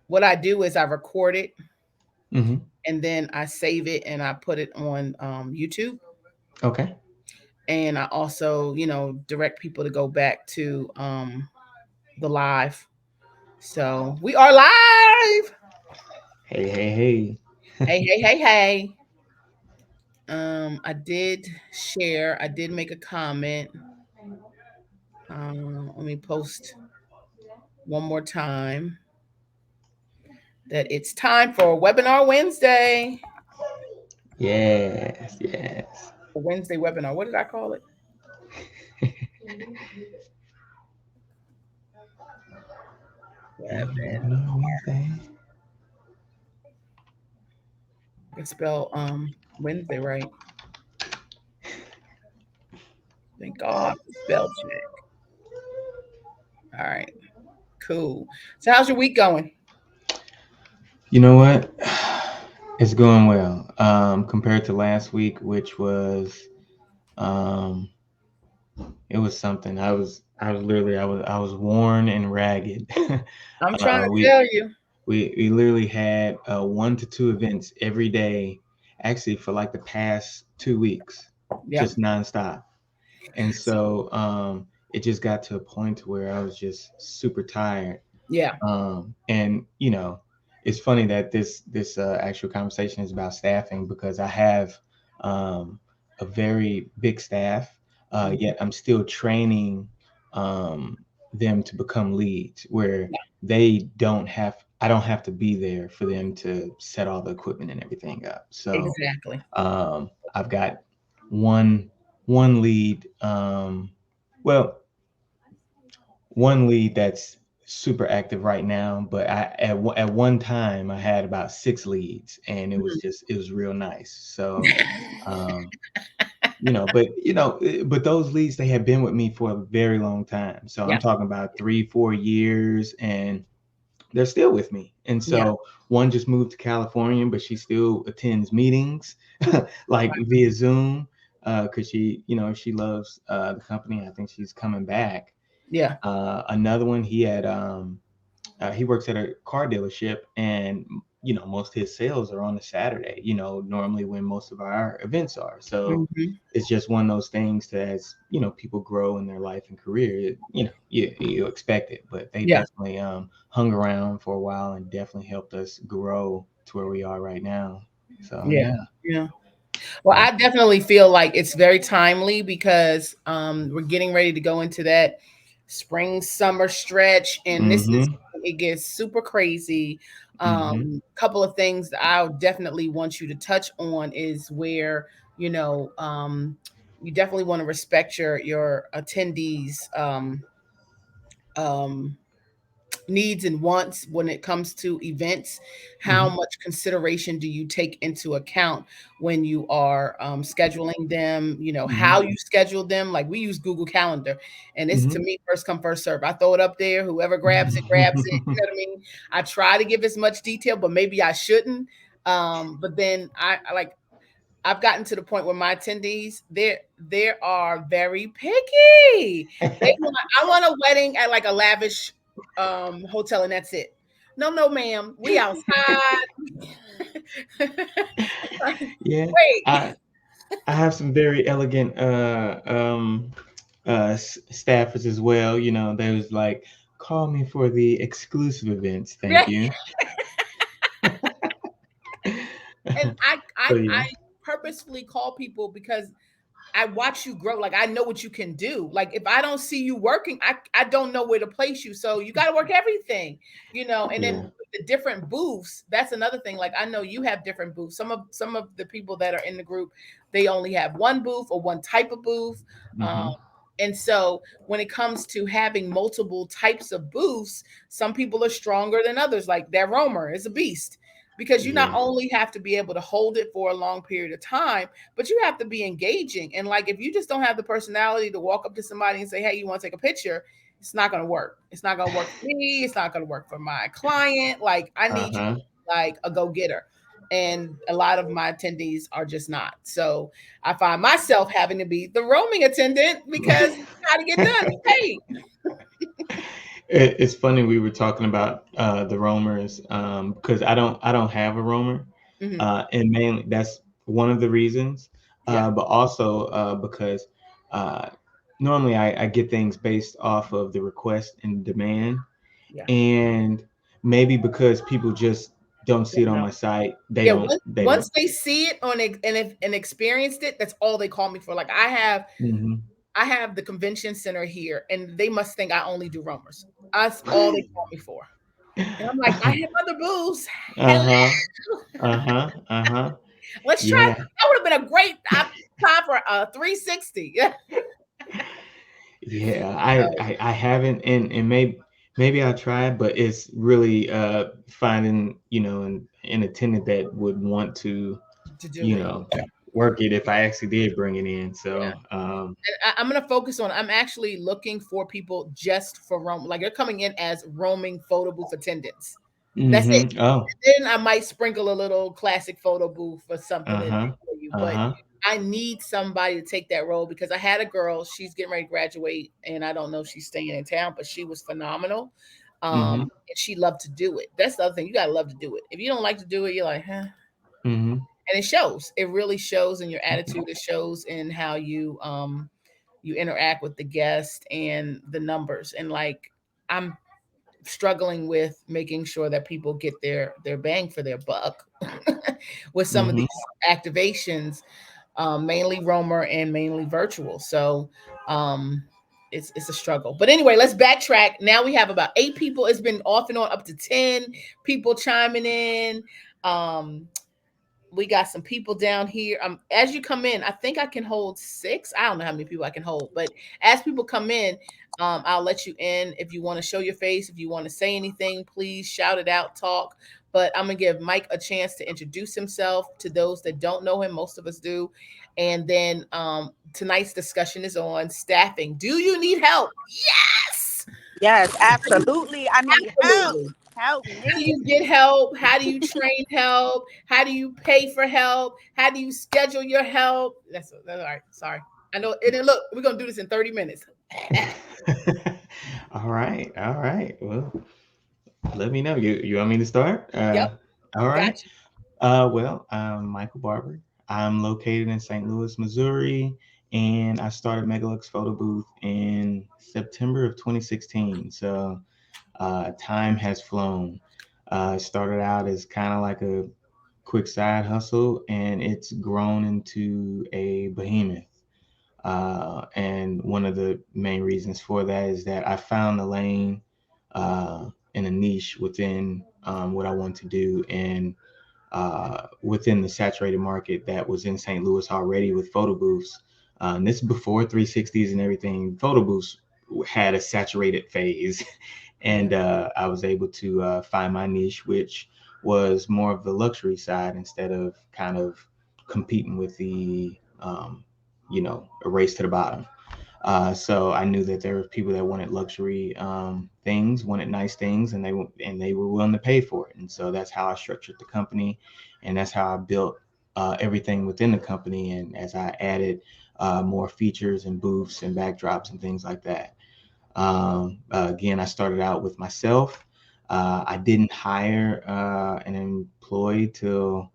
what I do is I record it Mm-hmm. and then I save it and I put it on YouTube. Okay. And I also, direct people to go back to the live. So we are live. Hey, hey, hey. Hey, hey, hey, hey. I did share. I did make a comment. Let me post one more time that it's time for Webinar Wednesday. Yes, yes. Wednesday webinar. What did I call it? Webin. No Wednesday. I can spell Wednesday right. Thank God for spell check. All right, cool. So how's your week going? You know what? It's going well. Compared to last week, which was um it was something. I was literally I was worn and ragged. I'm trying to We tell you. we literally had 1 to 2 events every day, actually for like the past 2 weeks, Yeah, just nonstop. And so it just got to a point where I was just super tired. yeah. And it's funny that this actual conversation is about staffing because I have um, a very big staff, Mhm. yet I'm still training um, them to become leads where they don't have I don't have to be there for them to set all the equipment and everything up. So Exactly. I've got one one lead. Well, one lead that's super active right now, but at one time I had about 6 leads, and Mhm. it was real nice. So, um, but those leads they have been with me for a very long time. So I'm Yeah, talking about 3, 4 years, and they're still with me. And yeah. so one just moved to California, but she still attends meetings like Right. via Zoom because she loves the company. I think she's coming back. Yeah. Another one, he works at a car dealership, and most of his sales are on a Saturday. Normally when most of our events are. So Hmm. it's just one of those things that as people grow in their life and career, you expect it. But they Yeah. definitely hung around for a while and definitely helped us grow to where we are right now. So Yeah. yeah, Yeah. Well, yeah. I definitely feel like it's very timely because we're getting ready to go into that spring summer stretch, and this is Mm-hmm. it gets super crazy. Mm-hmm. Couple of things that I definitely want you to touch on is where you know you definitely want to respect your attendees um needs and wants when it comes to events. How Mm-hmm. much consideration do you take into account when you are scheduling them, Mm-hmm. how you schedule them? Like we use Google Calendar, and it's to Mm-hmm. me first come first serve. I throw it up there, whoever grabs it grabs it, you know what I mean? I try to give as much detail, but maybe I shouldn't. But then I like I've gotten to the point where my attendees, they are very picky. I want a wedding at like a lavish hotel and that's it. No, no, ma'am. We outside. Yeah, Wait. I have some very elegant staffers as well. They was like, call me for the exclusive events, thank you. And So yeah, I purposefully call people because I watch you grow. Like I know what you can do. Like if I don't see you working, I don't know where to place you. So you got to work everything. And then yeah. with the different booths, that's another thing. Like I know you have different booths. Some of the people that are in the group, they only have one booth or one type of booth. Um, Mm-hmm. and so when it comes to having multiple types of booths, some people are stronger than others. Like that roamer is a beast because you not Yeah. only have to be able to hold it for a long period of time, but you have to be engaging. And like if you just don't have the personality to walk up to somebody and say, "Hey, you want to take a picture?" It's not going to work. It's not going to work for me. It's not going to work for my client. Like I need you to Uh-huh. be like a go-getter. And a lot of my attendees are just not. So I find myself having to be the roaming attendant because it's got to get done. Hey, It's funny we were talking about the roamers, because I don't have a roamer, Hmm. and mainly that's one of the reasons, Yeah, but also because uh, normally I get things based off of the request and demand, yeah. and maybe because people just don't see it Don't on know. my site, Yeah, they don't. once they see it on and experienced it, that's all they call me for. Like Hmm. I have the convention center here, and they must think I only do roamers. That's all they call me for. And I'm like, I have other booths. Uh Hello. huh. Uh huh. Uh huh. Let's try. Yeah. That would have been a great time for a 360. Yeah. Yeah, So, I haven't, and maybe I tried, but it's really finding, an attendant that would want to, to do you it. know, work it if I actually did bring it in. Yeah. So I'm gonna focus on. I'm actually looking for people just for roam. Like they're coming in as roaming photo booth attendants. That's it. oh, Then I might sprinkle a little classic photo booth or something in uh-huh. there for you. But Uh-huh. I need somebody to take that role because I had a girl. She's getting ready to graduate, and I don't know if she's staying in town, but she was phenomenal. Mm-hmm. And she loved to do it. That's the other thing. You gotta love to do it. If you don't like to do it, you're like, huh. Mm-hmm. And it shows. It really shows in your attitude. It shows in how you interact with the guest and the numbers. And like I'm struggling with making sure that people get their bang for their buck with some of Mm-hmm. these activations, mainly roamer and mainly virtual. So um it's a struggle. But anyway, let's backtrack. Now we have about 8 people. It's been off and on up to 10 people chiming in. Um we got some people down here. As you come in, I think I can hold 6. I don't know how many people I can hold, but as people come in, I'll let you in. If you want to show your face, if you want to say anything, please shout it out, talk. But I'm gonna give Mike a chance to introduce himself to those that don't know him. Most of us do. And then tonight's discussion is on staffing. Do you need help? Yes, Yes, absolutely. I need help. absolutely. Help How do me. you get help? How do you train help? How do you pay for help? How do you schedule your help? That's all right. Sorry. I know. And then look, we're gonna do this in 30 minutes. All right. All right. Well, let me know. You want me to start? Yep, All right. got you. Well, I'm Michael Barber. I'm located in St. Louis, Missouri, and I started Megalux Photo Booth in September of 2016. So time has flown. It started out as kind of like a quick side hustle, and it's grown into a behemoth. And one of the main reasons for that is that I found the lane and a niche within what I want to do, and within the saturated market that was in St. Louis already with photo booths. And this is before 360s and everything. Photo booths had a saturated phase, Yeah, and I was able to find my niche, which was more of the luxury side instead of kind of competing with the a race to the bottom. So I knew that there were people that wanted luxury things, wanted nice things, and they were willing to pay for it. And so that's how I structured the company, and that's how I built everything within the company. And as I added more features and booths and backdrops and things like that. Again, I started out with myself. I didn't hire an employee till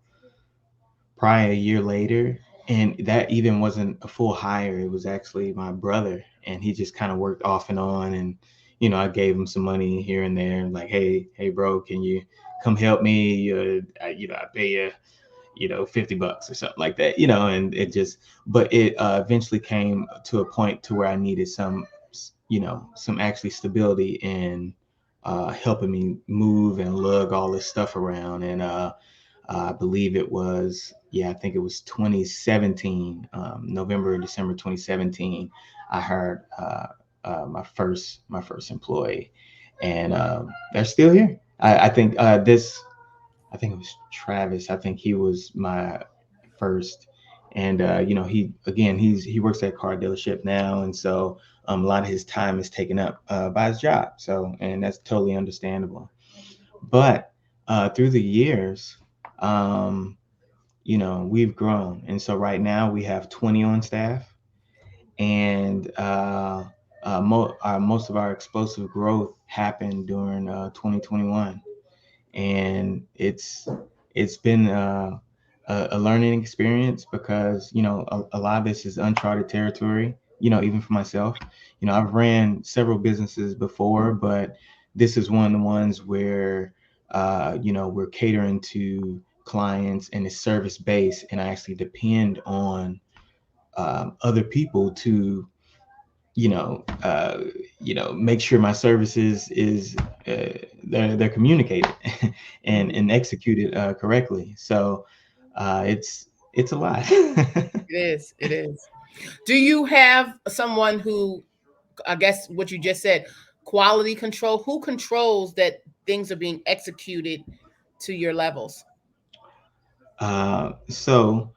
probably a year later, and that even wasn't a full hire. It was actually my brother, and he just kind of worked off and on. And I gave him some money here and there, like, hey, bro, can you come help me? I pay you, $50 or something like that. And it just, but it eventually came to a point to where I needed some actually stability in helping me move and lug all this stuff around. And I believe it was, yeah, I think it was 2017, November or December 2017. I hired my first employee, and they're still here. I think it was Travis. I think he was my first, and he works at a car dealership now, and so a lot of his time is taken up by his job. So, and that's totally understandable. But through the years, um, we've grown. And so right now we have 20 on staff, and most of our explosive growth happened during 2021, and it's been a learning experience because a lot of this is uncharted territory. Even for myself, I've ran several businesses before, but this is one of the ones where we're catering to clients and it's service based, and I actually depend on other people to you know, uh, make sure my services is they're communicated and executed correctly. So it's a lot. It is. It is. Do you have someone who, I guess what you just said, quality control? Who controls that things are being executed to your levels? So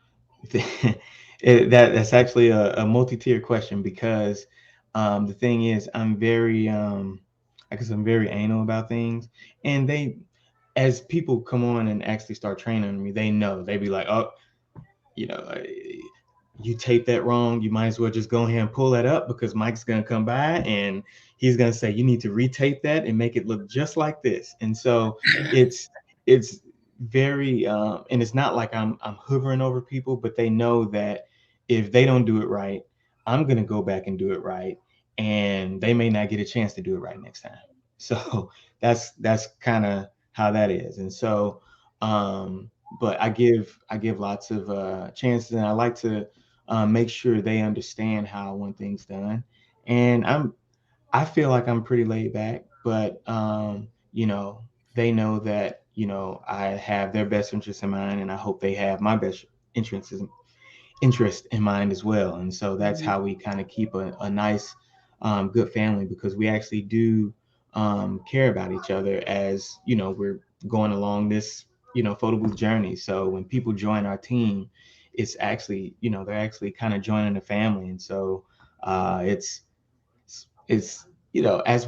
that's actually a multi-tier question because the thing is, I guess I'm very anal about things, and as people come on and actually start training me, they be like, oh, you know, uh, you tape that wrong, you might as well just go ahead and pull that up because Mike's gonna come by and he's gonna say you need to retape that and make it look just like this. And so it's it's very and it's not like I'm hovering over people, but they know that if they don't do it right, I'm gonna go back and do it right, and they may not get a chance to do it right next time. So that's kind of how that is. And so but I give lots of chances, and I like to make sure they understand how I want things done. And I feel like I'm pretty laid back, but they know that I have their best interests in mind, and I hope they have my best interests interest in mind as well. And so that's Mhm. how we kind of keep a nice, good family because we actually do care about each other as we're going along this photo booth journey. So when people join our team, it's actually they're actually kind of joining the family, and so it's as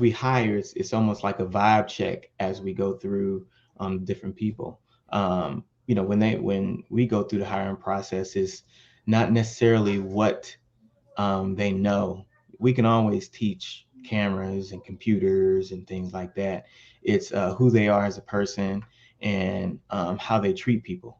we hire, it's almost like a vibe check as we go through different people. When we go through the hiring process, is not necessarily what they know. We can always teach cameras and computers and things like that. It's who they are as a person and how they treat people.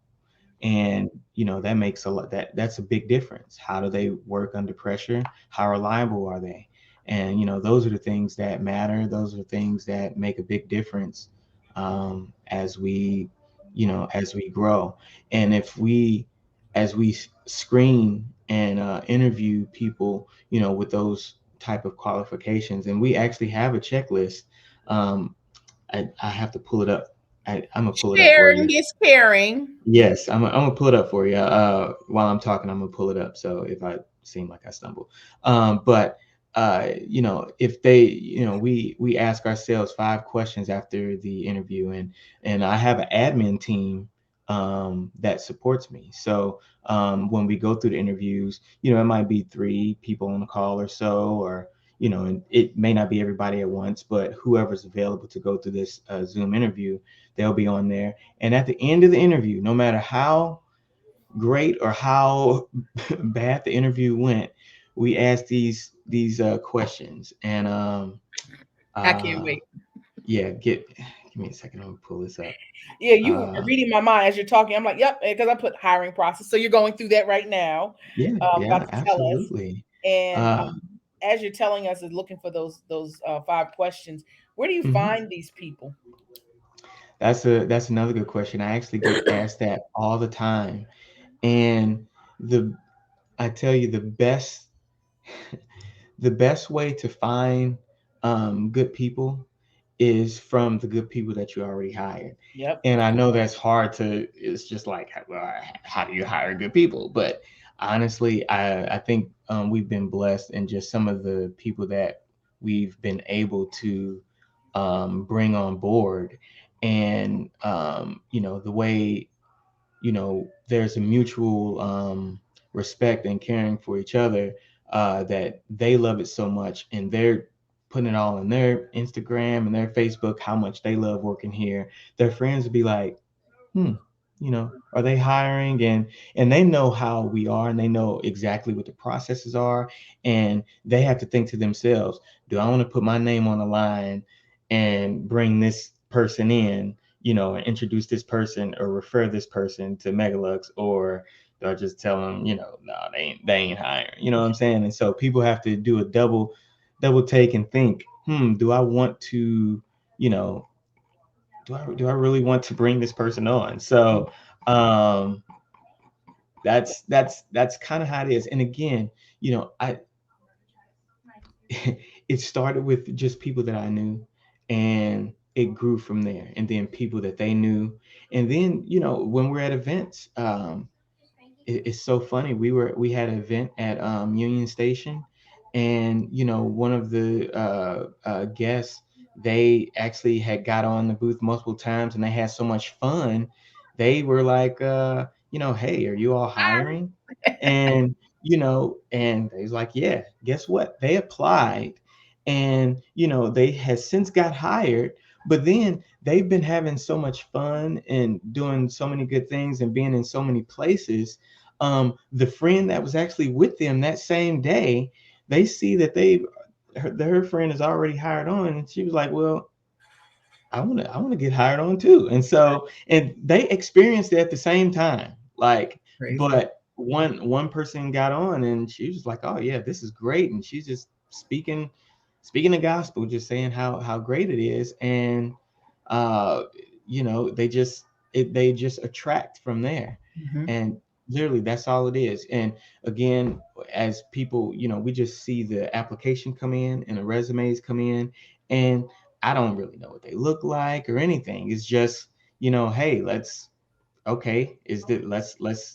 And that makes a lot that's a big difference. How do they work under pressure? How reliable are they? And those are the things that matter. Those are things that make a big difference as we grow. And if we as we screen and interview people with those type of qualifications, and we actually have a checklist. I have to pull it up. I'm gonna pull it up for Sharing you. is caring. Yes, I'm gonna pull it up for you. While I'm talking, I'm gonna pull it up. So if I seem like I stumble, but if they, we ask ourselves 5 questions after the interview, and I have an admin team that supports me. So when we go through the interviews, it might be 3 people on the call or so, or and it may not be everybody at once, but whoever's available to go through this Zoom interview, they'll be on there. And at the end of the interview, no matter how great or how bad the interview went, we ask these questions. And I can't uh, wait. yeah, give me a second. I'm gonna pull this up. Yeah, you are Uh, reading my mind as you're talking. I'm like, yep, because I put hiring process. So you're going through that right now. yeah, About yeah, to tell us, absolutely. and Uh, as you're telling us, is looking for those 5 questions. Where do you mhm. find these people? That's another good question. I actually get asked that all the time, and the I tell you the best way to find good people is from the good people that you already hired. Yep. And I know that's hard to, it's just like, well, how do you hire good people? But honestly, I think we've been blessed in just some of the people that we've been able to bring on board. And, the way there's a mutual respect and caring for each other, that they love it so much and they're putting it all on their Instagram and their Facebook how much they love working here. Their friends would be like, hmm. are they hiring? And they know how we are, and they know exactly what the processes are, and they have to think to themselves, do I want to put my name on the line and bring this person in, and introduce this person or refer this person to Megalux, or do I just tell them, no, they ain't hiring, you know what I'm saying? And so people have to do a double take and think, do I want to, you know do I really want to bring this person on? So um that's kind of how it is. And again, I it started with just people that I knew, and it grew from there, and then people that they knew. And then, when we're at events, it's so funny. We had an event at Union Station, and one of the guests, they actually had got on the booth multiple times, and they had so much fun. They were like, hey, are you all hiring? And and they was like, yeah. Guess what? They applied, and they had since got hired. But then they've been having so much fun and doing so many good things and being in so many places. The friend that was actually with them that same day, they see that her friend is already hired on, and she was like, well, I want to get hired on too. And so, and they experienced it at the same time. Like, Crazy. but one person got on, and she was like, oh yeah, this is great. And she's just speaking the gospel, just saying how great it is. And uh, they just attract from there. Hmm. And literally that's all it is. And again, as people, we just see the application come in and the resumes come in, and I don't really know what they look like or anything. It's just, hey, let's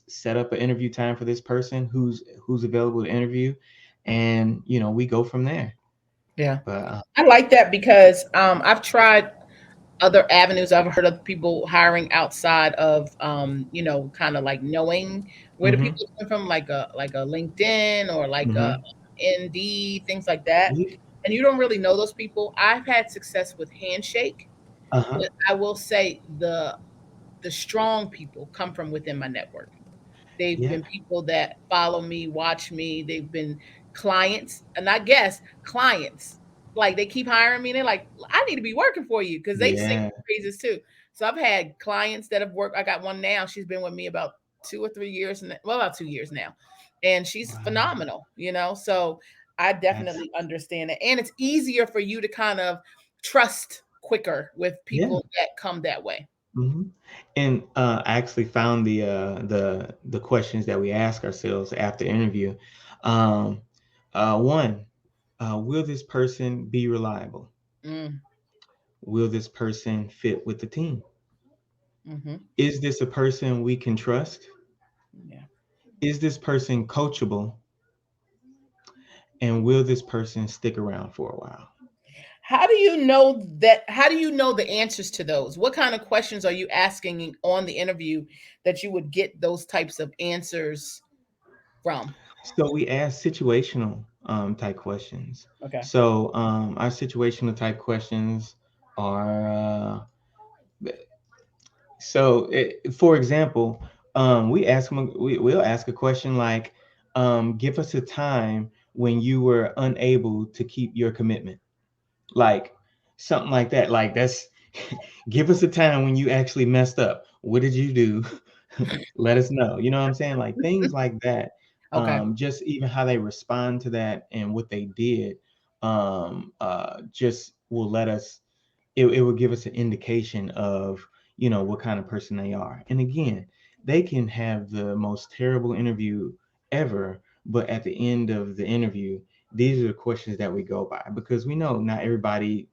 set up an interview time for this person who's available to interview, and we go from there. Yeah. But I like that because I've tried other avenues. I've heard of people hiring outside of kind of like knowing where the hmm people come from, like a LinkedIn or like a hmm Indeed, things like that. And you don't really know those people. I've had success with Handshake, uh-huh. but I will say the strong people come from within my network. They've Yeah. been people that follow me, watch me. They've been clients, and I guess clients. Like they keep hiring me, and they're like, "I need to be working for you," because they sing Yeah. praises too. So I've had clients that have worked. I got one now. She's been with me about 2 or 3 years, well, about 2 years now, and she's Wow. phenomenal. So I That's definitely understand it, and it's easier for you to kind of trust quicker with yeah. people that come that way. hmm And I actually found the questions that we ask ourselves after interview. Um, one, will this person be reliable? Mm, Will this person fit with the team? hmm. Is this a person we can trust? Yeah. Is this person coachable? And will this person stick around for a while? How do you know that? How do you know the answers to those? What kind of questions are you asking on the interview that you would get those types of answers from? So we ask situational type questions. Okay. So our situational type questions are for example, we'll ask a question like, give us a time when you were unable to keep your commitment, like something like that. Like that's give us a time when you actually messed up. What did you do? Let us know. You know what I'm saying? Like things like that. Okay. Just even how they respond to that and what they did, just will let us. It will give us an indication of what kind of person they are. And again, they can have the most terrible interview ever, but at the end of the interview, these are the questions that we go by, because we know not everybody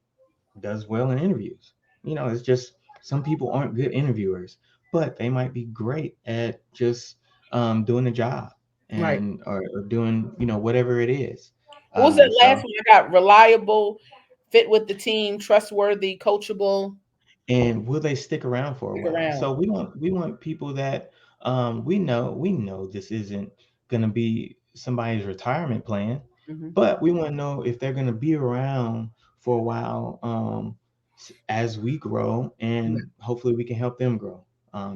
does well in interviews. It's just some people aren't good interviewers, but they might be great at just doing the job, Right. and or doing whatever it is. What was that last So, one I got? Reliable, fit with the team, trustworthy, coachable, and will they stick around for a stick while? around. So we want people that we know this isn't going to be somebody's retirement plan, Hmm. but we want to know if they're going to be around for a while, as we grow, Yeah. and hopefully we can help them grow.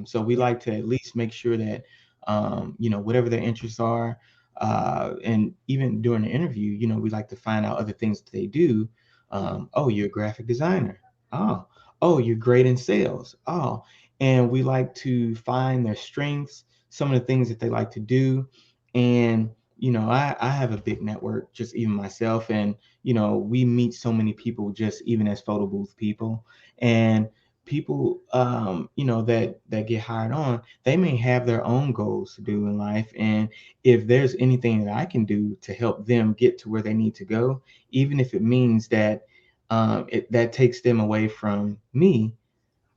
So we like to at least make sure that whatever their interests are, and even during the interview, we like to find out other things that they do. Oh, you're a graphic designer. Oh, oh, you're great in sales. Oh, and we like to find their strengths, some of the things that they like to do. And I have a big network, just even myself, and we meet so many people, just even as photo booth people. And people that get hired on, they may have their own goals to do in life. And if there's anything that I can do to help them get to where they need to go, even if it means that that takes them away from me,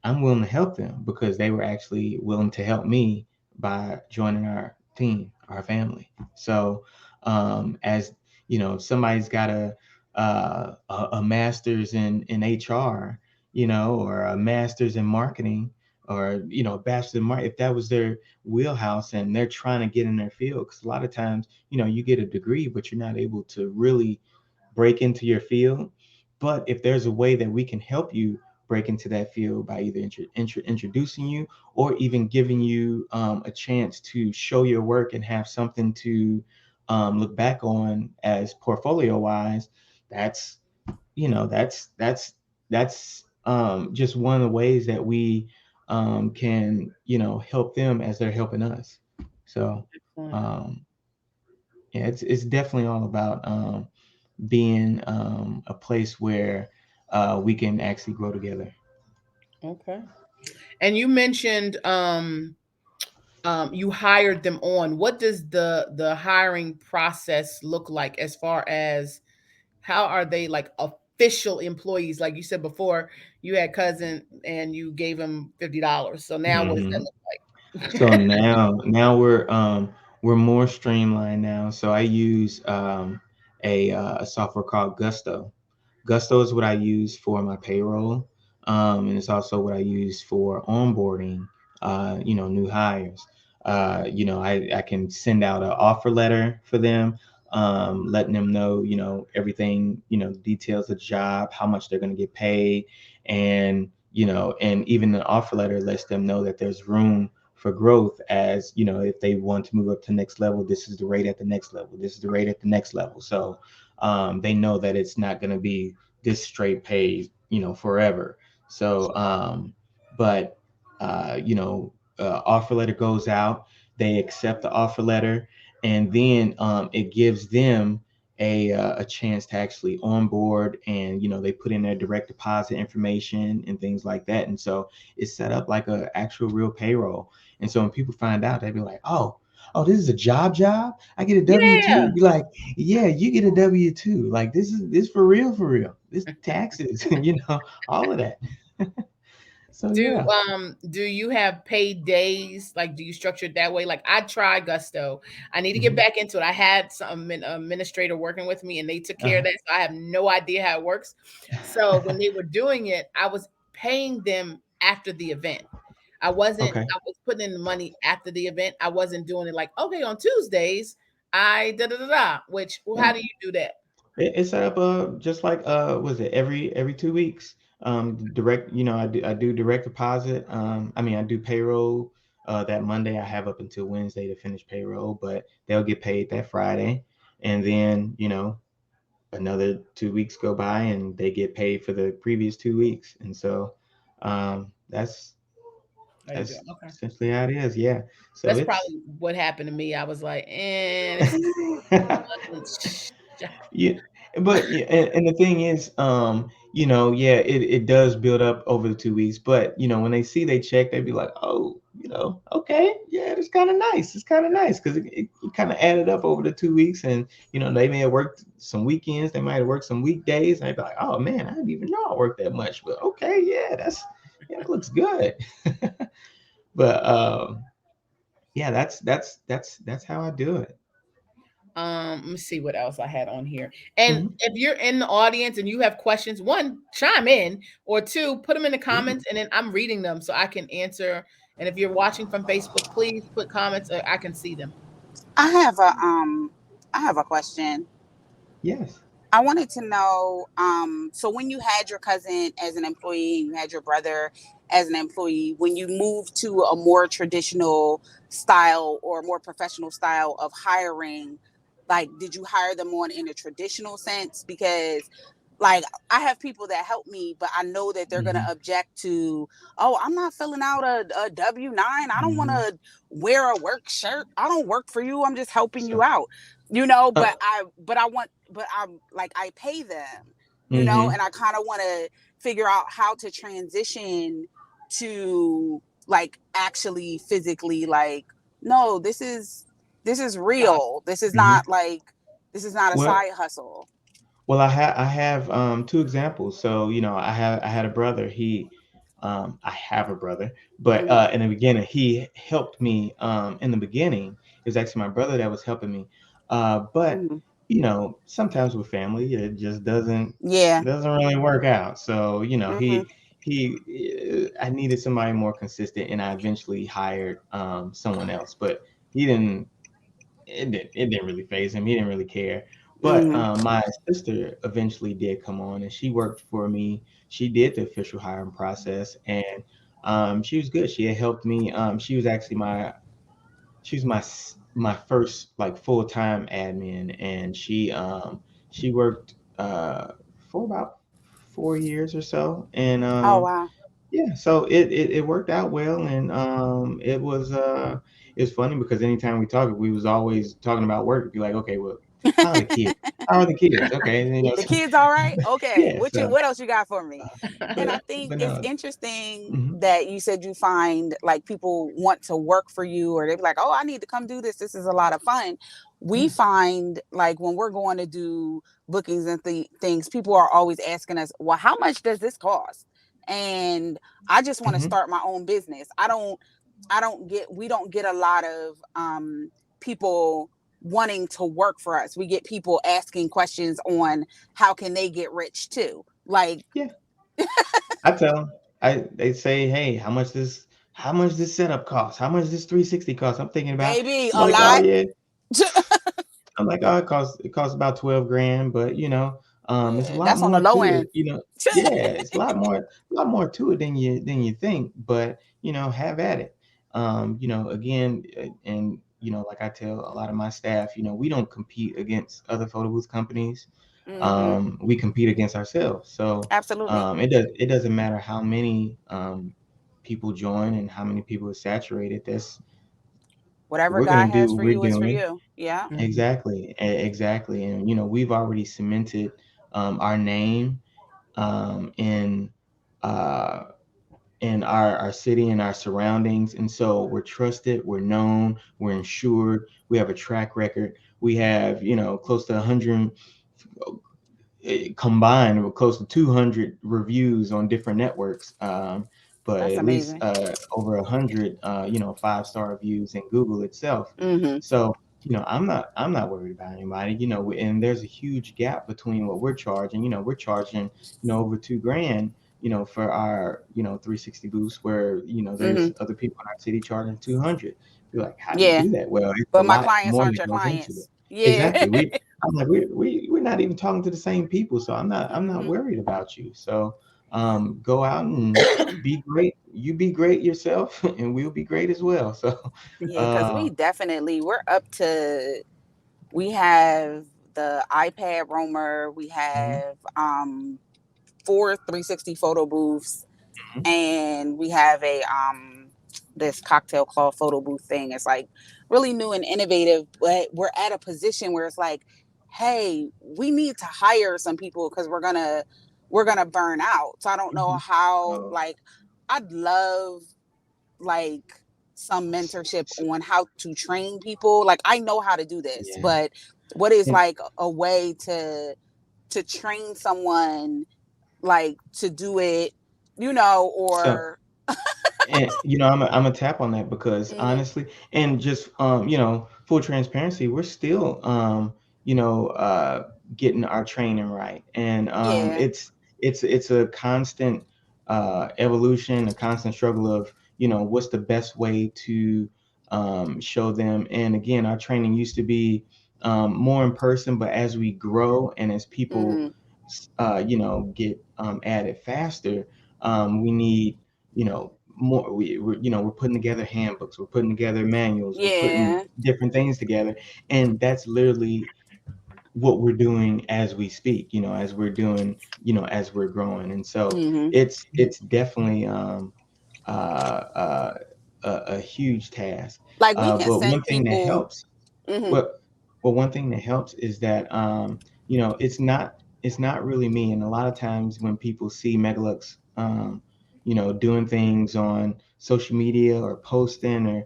I'm willing to help them, because they were actually willing to help me by joining our team, our family. So, as if somebody's got a master's in HR, or a master's in marketing, or a bachelor's in marketing, if that was their wheelhouse and they're trying to get in their field, because a lot of times, you get a degree, but you're not able to really break into your field. But if there's a way that we can help you break into that field by either introducing you, or even giving you a chance to show your work and have something to look back on as portfolio wise, that's that's just one of the ways that we can help them as they're helping us. So Excellent. um, yeah, it's definitely all about being a place where we can actually grow together. Okay. And you mentioned you hired them on. What does the hiring process look like, as far as how are they like official employees? Like you said before, you had cousin and you gave him $50. So now what does that Hmm. look So like? now we're more streamlined now. So I use a software called Gusto. Gusto is what I use for my payroll, and it's also what I use for onboarding. New hires. I can send out an offer letter for them, letting them know everything, the details of the job, how much they're going to get paid, and and even the offer letter lets them know that there's room for growth, as if they want to move up to the next level, this is the rate at the next level, this is the rate at the next level. So they know that it's not going to be this straight pay, forever. So, but offer letter goes out, they accept the offer letter, and then it gives them a chance to actually onboard, and they put in their direct deposit information and things like that. And so it's set up like a actual real payroll. And so when people find out, they'd be like, oh, this is a job. I get a W-2. Yeah. Be like, yeah, you get a W-2. Like this for real, for real. This taxes, all of that. So yeah. Do you have paid days? Like, do you structure it that way? Like, I tried Gusto. I need to get Mhm. back into it. I had some administrator working with me, and they took care of Uh-huh. that. So I have no idea how it works. So when they were doing it, I was paying them after the event. I wasn't. Okay. I was putting in the money after the event. I wasn't doing it like, okay, on Tuesdays, I da da da da. Which, well, how Yeah. do you do that? It's set up just like was it every 2 weeks? Direct, I do direct deposit. I mean, I do payroll that Monday. I have up until Wednesday to finish payroll, but they'll get paid that Friday. And then, another 2 weeks go by and they get paid for the previous 2 weeks. And so that's How you doing? that's Okay. essentially how it is. Yeah. So That's it's probably what happened to me. I was like, this doesn't. yeah, but yeah, and the thing is, yeah, it does build up over the 2 weeks, but when they see they check, they be like, oh, okay, yeah, it's kind of nice. It's kind of nice because it kind of added up over the 2 weeks, and they may have worked some weekends, they might have worked some weekdays, and they'd be like, oh man, I didn't even know I worked that much, but okay, yeah, that looks good. But yeah, that's how I do it. Let me see what else I had on here. And Mhm. if you're in the audience and you have questions, one, chime in, or two, put them in the comments, and then I'm reading them so I can answer. And if you're watching from Facebook, please put comments so I can see them. I have a I have a question. Yes. I wanted to know, so when you had your cousin as an employee, you had your brother as an employee when you move to a more traditional style or more professional style of hiring? Like, did you hire them on in a traditional sense? Because like I have people that help me, but I know that they're gonna Hmm. object to, oh, I'm not filling out a W-9. I don't want Hmm. to wear a work shirt. I don't work for you. I'm just helping you So, out, you know. uh, But I'm like, I pay them, you know, hmm and I kind of want to figure out how to transition to like actually physically like, no, this is real. This is hmm not like, this is not a Well, side hustle. Well, I have two examples. So I had a brother. I have a brother, but Mm-hmm. in the beginning he helped me. In the beginning, it was actually my brother that was helping me. But Mm-hmm. sometimes with family, it just Yeah. doesn't really work out. So Mm-hmm. I needed somebody more consistent, and I eventually hired someone else. But he didn't it didn't really phase him. He didn't really care. But Mm-hmm. my sister eventually did come on, and she worked for me. She did the official hiring process, and she was good. She had helped me. She was my first like full time admin, and she worked for about 4 years or so, and Oh wow. yeah, so it worked out well, and it was funny because anytime we talked, we was always talking about work. It'd be like, okay, well, how are the kids? How are the kids? Okay, and, The kids all right? Okay. yeah, so What else you got for me? And I think but it's no, interesting hmm that you said you find like people want to work for you, or they be like, oh, I need to come do this. This is a lot of fun. We yeah, find like when we're going to do bookings and things, people are always asking us, well, how much does this cost? And I just want to hmm start my own business. We don't get a lot of people wanting to work for us. We get people asking questions on how can they get rich too. Like, yeah. I tell them, they say, hey, how much this setup costs? How much this 360 costs? I'm thinking about. baby, I'm a like, oh lot. yeah, I'm like, oh, it costs about 12 grand, but it's a Yeah, lot that's on the more low to end. it. Yeah, it's a lot more to it than you think. But have at it. Again, and like I tell a lot of my staff, we don't compete against other photo booth companies. Mm-hmm. We compete against ourselves. So Absolutely. it doesn't matter how many people join and how many people are saturated. Whatever We're gonna God do has what for we're you is for doing. you. Yeah. Exactly, exactly, and we've already cemented our name in uh, our city and our surroundings, and so we're trusted, we're known, we're insured, we have a track record, we have close to 100 combined with close to 200 reviews on different networks, but That's at least amazing. over 100, 5-star reviews in Google itself. Mm-hmm. So I'm not worried about anybody, and there's a huge gap between what we're charging. We're charging over 2 grand. For our 360 booths, where Mm-hmm. there's other people in our city charging 200. You're like, how do you Yeah. do that? Well, it's a But my lot clients more aren't that your goes into it. clients. Yeah. Exactly. I'm like, we're not even talking to the same people, so I'm not Mm-hmm. worried about you. So go out and be great. You be great yourself, and we'll be great as well. So Yeah, because uh, we're up to, we have the iPad roamer, we mhm, have four 360 photo booths, mhm. and we have a this cocktail claw photo booth thing. It's like really new and innovative, but we're at a position where it's like, hey, we need to hire some people because we're gonna burn out. So I don't know Mhm. how, Oh, like, I'd love like some mentorship s- on how to train people. Like, I know how to do this, yeah. but what is And like a way to train someone like to do it, so or And I'm a tap on that because hmm honestly, and just full transparency, we're still getting our training right, and yeah. it's a constant evolution, a constant struggle of what's the best way to show them. And again, our training used to be more in person, but as we grow and as people hmm get added faster, we need you know, more we're putting together handbooks, we're putting together manuals, we're putting Yeah. different things together, and that's literally what we're doing as we speak, as we're doing, as we're growing. And so Hmm. it's definitely uh, uh, a huge task. Like we can But one send thing that people. helps, Hmm. well, one thing that helps is that it's not really me. And a lot of times when people see Megalux, doing things on social media or posting, or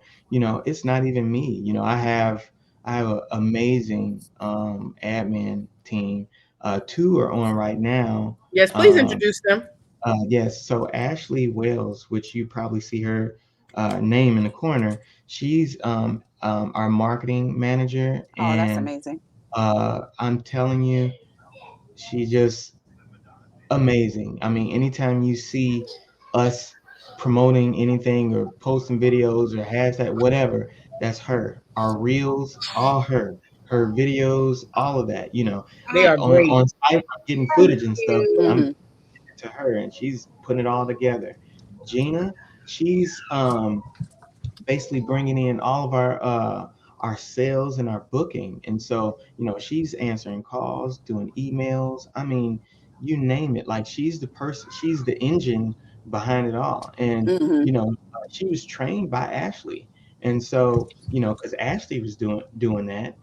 it's not even me. I have an amazing admin team. Two are on right now. Yes, please Um, introduce them. yes, so Ashley Wells, which you probably see her name in the corner, she's our marketing manager, Oh, that's and amazing. I'm telling you, she's just amazing. I mean, anytime you see us promoting anything or posting videos or hashtag whatever, that's her. Our reels, all her. Her videos, all of that. They are great. On site, I'm getting footage and stuff, but I'm Hmm. to her, and she's putting it all together. Gina, she's basically bringing in all of our sales and our booking, and so she's answering calls, doing emails. I mean, you name it. Like, she's the person, she's the engine behind it all. And Hmm. she was trained by Ashley, and so because Ashley was doing that.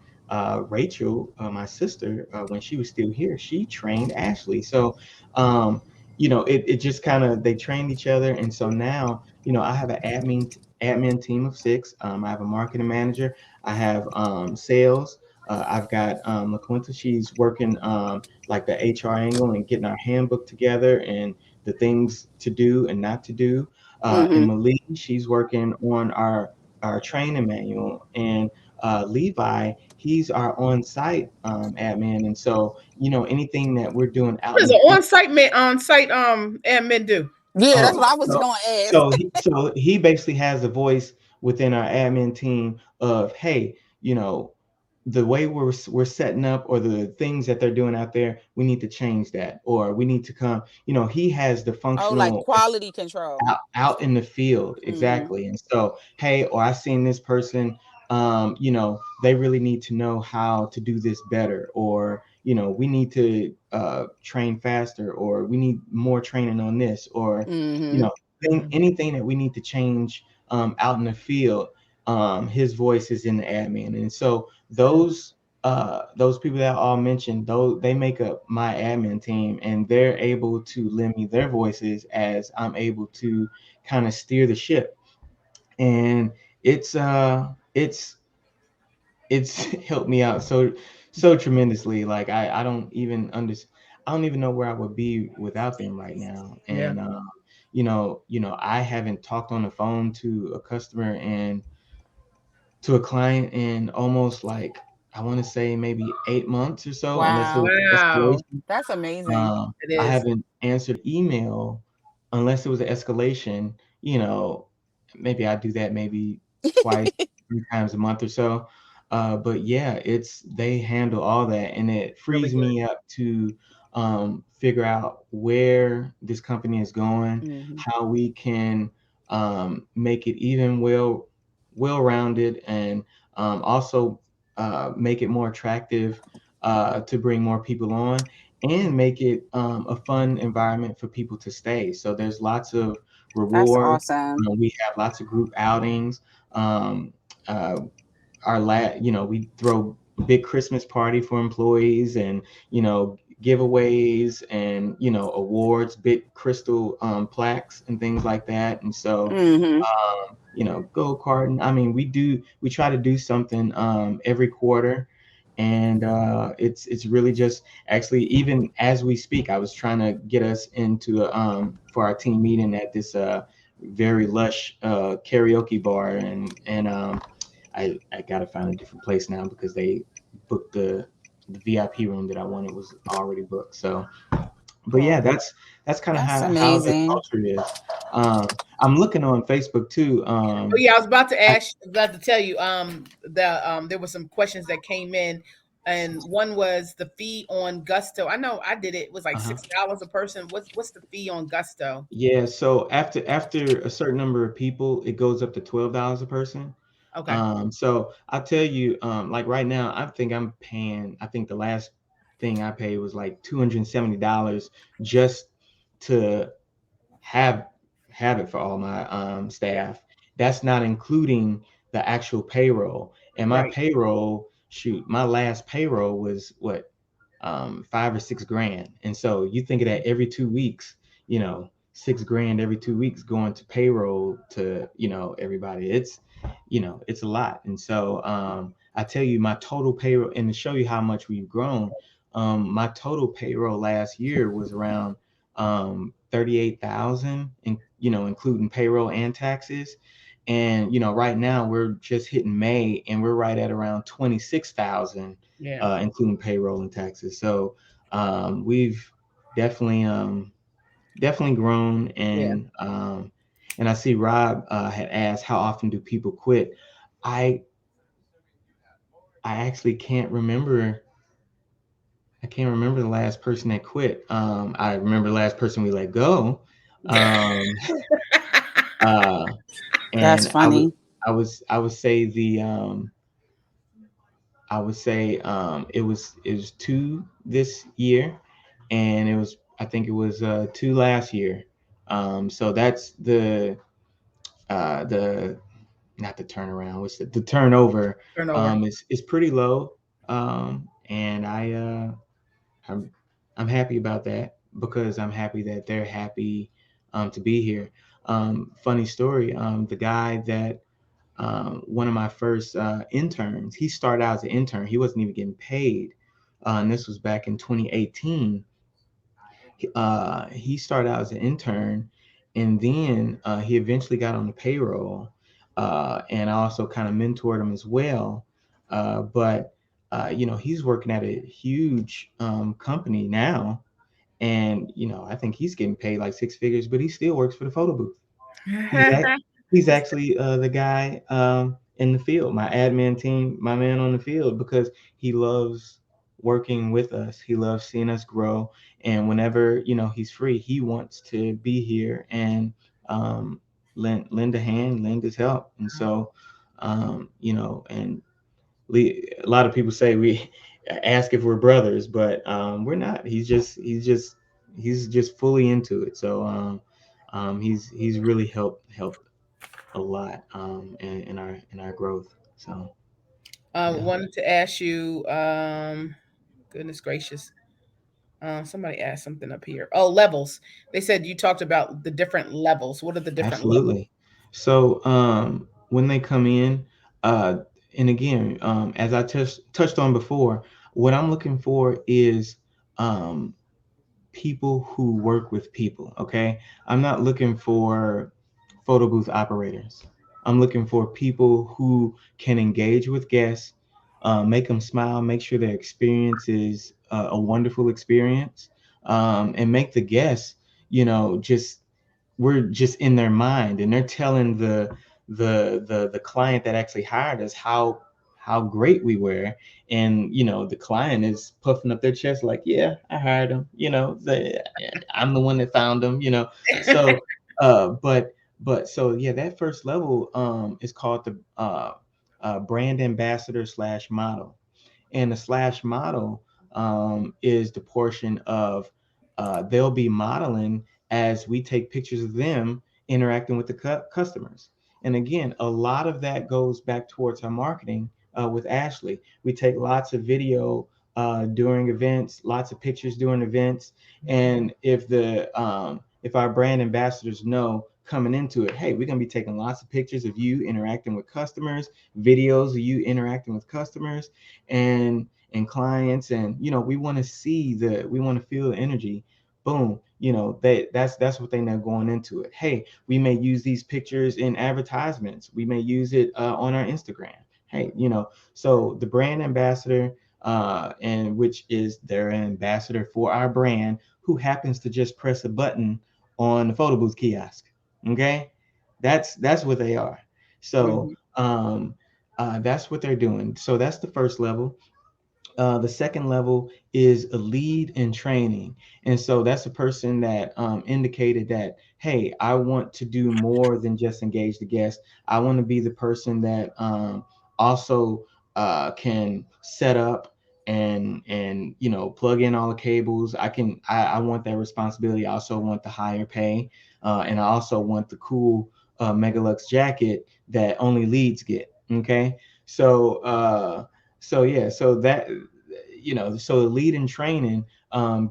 Rachel, my sister, when she was still here, she trained Ashley. So it just kind of, they trained each other. And so now I have an admin team of six. I have a marketing manager. I have sales. I've got LaQuinta. She's working like the HR angle and getting our handbook together and the things to do and not to do. And Hmm. Malie, she's working on our training manual. And Levi, he's our on-site admin. And so anything that we're doing What out in does the an field. on-site admin do? Yeah, that's Oh, what I was so going to ask. so he basically has a voice within our admin team of, hey, the way we're setting up, or the things that they're doing out there, we need to change that, or we need to come. He has the Oh, like functional quality control. out in the field, Hmm. exactly. And so, hey, or I seen this person, they really need to know how to do this better, or we need to train faster, or we need more training on this, or you Hmm. know anything that we need to change out in the field. His voice is in the admin. And so those people that I all mentioned, those, they make up my admin team, and they're able to lend me their voices as I'm able to kind of steer the ship. And it's it's helped me out so tremendously. Like, I don't even know where I would be without them right now. Yeah. And I haven't talked on the phone to a customer and to a client in almost, like, I want to say maybe 8 months or so, unless it was Wow. an Wow. escalation. That's amazing. It I is. haven't answered email unless it was an escalation. You know, maybe I do that maybe twice, 3 times a month or so. But yeah, they handle all that, and it Really frees good. me up to figure out where this company is going, Hmm. how we can make it even well-rounded, and also make it more attractive to bring more people on, and make it a fun environment for people to stay. So there's lots of That's rewards. awesome. We have lots of group outings. Um, uh, we throw big Christmas party for employees, and giveaways, and awards, big crystal plaques and things like that. And so Hmm. go karting. I mean, we try to do something every quarter. And it's really just, actually, even as we speak, I was trying to get us into for our team meeting at this very lush karaoke bar. And I gotta find a different place now, because they booked the VIP room that I wanted was already booked. So, but yeah, Well, that's kind of that's how the amazing. culture is. I'm looking on Facebook too. Oh yeah, I was about to I, ask, about to tell you, there were some questions that came in and one was the fee on Gusto. I know I did it. It was like Uh-huh. $6 a person. What's the fee on Gusto? Yeah, so after a certain number of people, it goes up to $12 a person. Okay, So I'll tell you, like right now, I think the last thing I paid was like $270 just to have have it for all my yeah, staff. That's not including the actual payroll. And my right. payroll, shoot, my last payroll was what, 5 or 6 grand. And so you think of that every 2 weeks, 6 grand every 2 weeks going to payroll to, everybody. It's a lot. And so I tell you my total payroll, and to show you how much we've grown, my total payroll last year was around 38,000, including payroll and taxes. And right now we're just hitting May, and we're right at around 26,000, Yeah, including payroll and taxes. So we've definitely definitely grown. yeah. And I see Rob had asked, how often do people quit? I I actually can't remember the last person that quit. I remember the last person we let go. Um, uh, That's and funny. I would say it was two this year, and I think it was two last year. So that's the not the turnaround. What's the turnover? Turnover. Is pretty low. And I'm I'm happy about that, because I'm happy that they're happy to be here. Funny story. The guy that one of my first interns, he started out as an intern. He wasn't even getting paid, and this was back in 2018. He started out as an intern, and then he eventually got on the payroll, and I also kind of mentored him as well. But he's working at a huge company now, and I think he's getting paid like six figures, but he still works for the photo booth. He's act- he's actually the guy in the field, my admin team, my man on the field, because he loves working with us. He loves seeing us grow, and whenever he's free, he wants to be here and um, lend a hand, lend his help. And so, and a lot of people say we ask if we're brothers, but we're not. He's just fully into it. So he's really helped a lot in our growth. So yeah, Wanted to ask you, goodness gracious. Somebody asked something up here. Oh, levels. They said you talked about the different levels. What are the different levels? absolutely. So when they come in, uh, and again, as I touched on before, what I'm looking for is um, people who work with people. Okay, I'm not looking for photo booth operators. I'm looking for people who can engage with guests, make them smile, make sure their experience is a wonderful experience, and make the guests, just we're just in their mind, and they're telling the client that actually hired us how great we were. And the client is puffing up their chest like, yeah, I hired him, I'm the one that found him. So but so yeah, that first level is called the brand ambassador slash model. And the slash model is the portion of they'll be modeling as we take pictures of them interacting with the customers. And again, a lot of that goes back towards our marketing with Ashley. We take lots of video during events, lots of pictures during events. And if our brand ambassadors know coming into it, hey, we're going to be taking lots of pictures of you interacting with customers, videos of you interacting with customers, and clients. And we want to feel the energy. Boom, that's what they know going into it. Hey, we may use these pictures in advertisements, we may use it on our Instagram. Hey, so the brand ambassador, and which is their ambassador for our brand, who happens to just press a button on the photo booth kiosk. Okay, that's what they are. So Mhm. that's what they're doing. So that's the first level. The second level is a lead in training. And so that's a person that indicated that, hey, I want to do more than just engage the guest. I want to be the person that also can set up and plug in all the cables. I want that responsibility. I also want the higher pay, and I also want the cool Megalux jacket that only leads get. Okay, so yeah, so that so the lead in training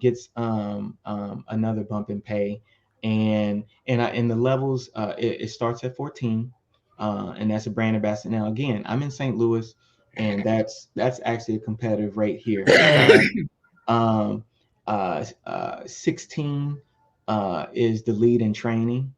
gets another bump in pay, and the levels it starts at 14, and that's a brand ambassador. Now again, I'm in St. Louis, and that's actually a competitive rate here. But 16 is the lead in training,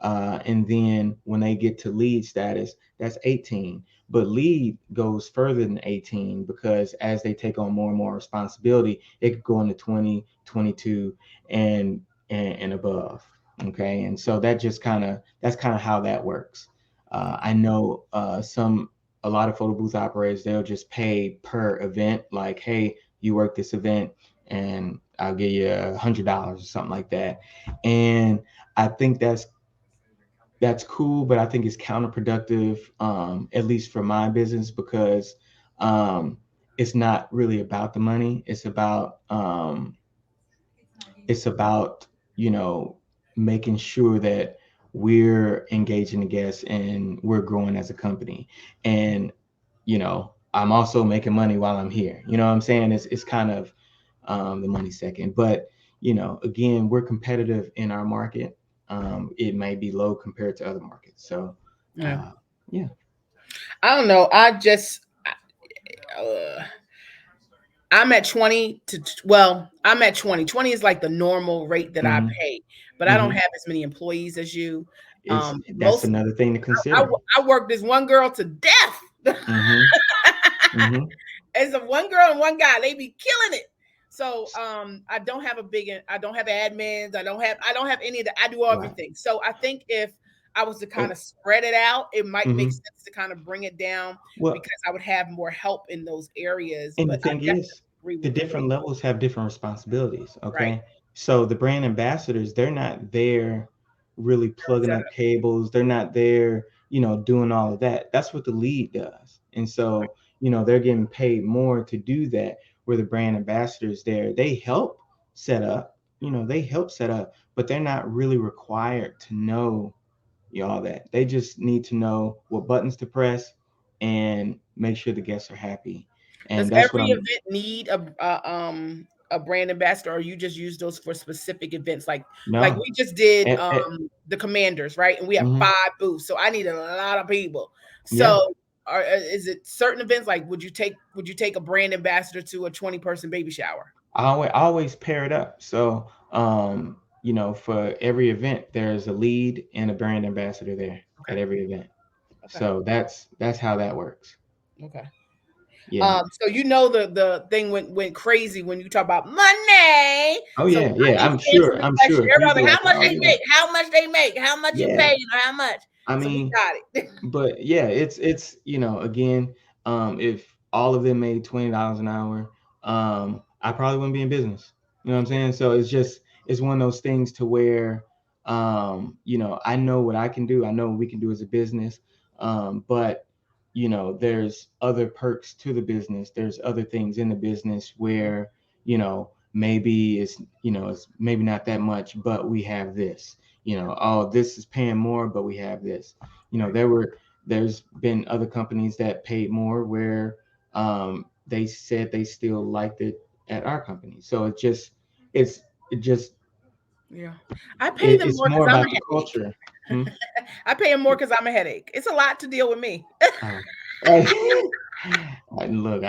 and then when they get to lead status, that's 18. But lead goes further than 18 because as they take on more and more responsibility, it could go into 20, 22, and above. Okay, and so that's kind of how that works. I know a lot of photo booth operators, they'll just pay per event, like, hey, you work this event and I'll give you $100 or something like that. And I think that's cool, but I think it's counterproductive, at least for my business, because um, it's not really about the money. It's about making sure that we're engaging the guests and we're growing as a company. And I'm also making money while I'm here. You know what I'm saying? It's kind of the money second. But again, we're competitive in our market. It may be low compared to other markets. So Yeah. uh, yeah. I don't know. Uh, I'm at 20 to, well, I'm at 20. 20 is like the normal rate that I Hmm. pay, but I don't Hmm. have as many employees as you. That's Most another thing to I, consider. I work this one girl to death. Hmm. Hmm. It's a one girl and one guy. They be killing it. So I don't have admins. I don't have any of that. I do Right. everything. So I think if I was to kind of spread it out, it might make Mm-hmm. sense to kind of bring it down Well, because I would have more help in those areas. and the But I thing definitely is, agree the with the way. different levels have different responsibilities. Right. Okay. So the brand ambassadors, they're not there really plugging Set up cables. They're not there, doing all of that. That's what the lead does. And up. so, they're getting paid more to do that. Where the brand ambassadors there, they help set up, but they're not really required to know all that. They just need to know what buttons to press and make sure the guests are happy. Does And that's what every I'm event need a brand ambassador, or you just use those for specific events? Like no. we just did Eh, the Commanders, right? And we have mhm. 5 booths, so I need a lot of people. Yeah. So, is it certain events like would you take a brand ambassador to a 20-person baby shower? I always pair it up. So for every event, there's a lead and a brand ambassador there Okay, at every event. okay, So that's how that works. okay. Yeah. So the thing went crazy when you talk about money. Oh So yeah, I yeah. need I'm to answer sure. the I'm question. sure Everybody people like, like, how much oh they yeah, make? How much they make? How much you yeah. pay? Or how much? I So we mean, got it. but yeah, it's again, if all of them made $20 an hour, I probably wouldn't be in business. You know what I'm saying? So it's one of those things to where I know what I can do. I know what we can do as a business. But there's other perks to the business. There's other things in the business where maybe it's maybe not that much, but we have this. Oh, this is paying more, but we have this. Right. There's been other companies that paid more where they said they still liked it at our company. So it's it just Yeah. I pay them it's more because more I'm about a the headache. culture. Hmm? I pay them more because I'm a headache. It's a lot to deal with me. Oh. Hey. Look,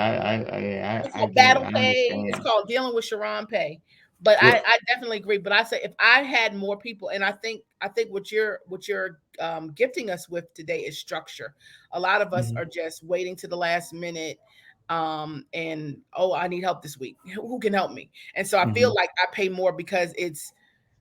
It's I called get it. battle I pay. It's understand. called dealing with Sharon pay. But I, Well, I definitely agree. But I say if I had more people, and I think what you're gifting us with today is structure. A lot of us mhm, are just waiting to the last minute, and oh, I need help this week. Who can help me? And so I feel mhm. like I pay more because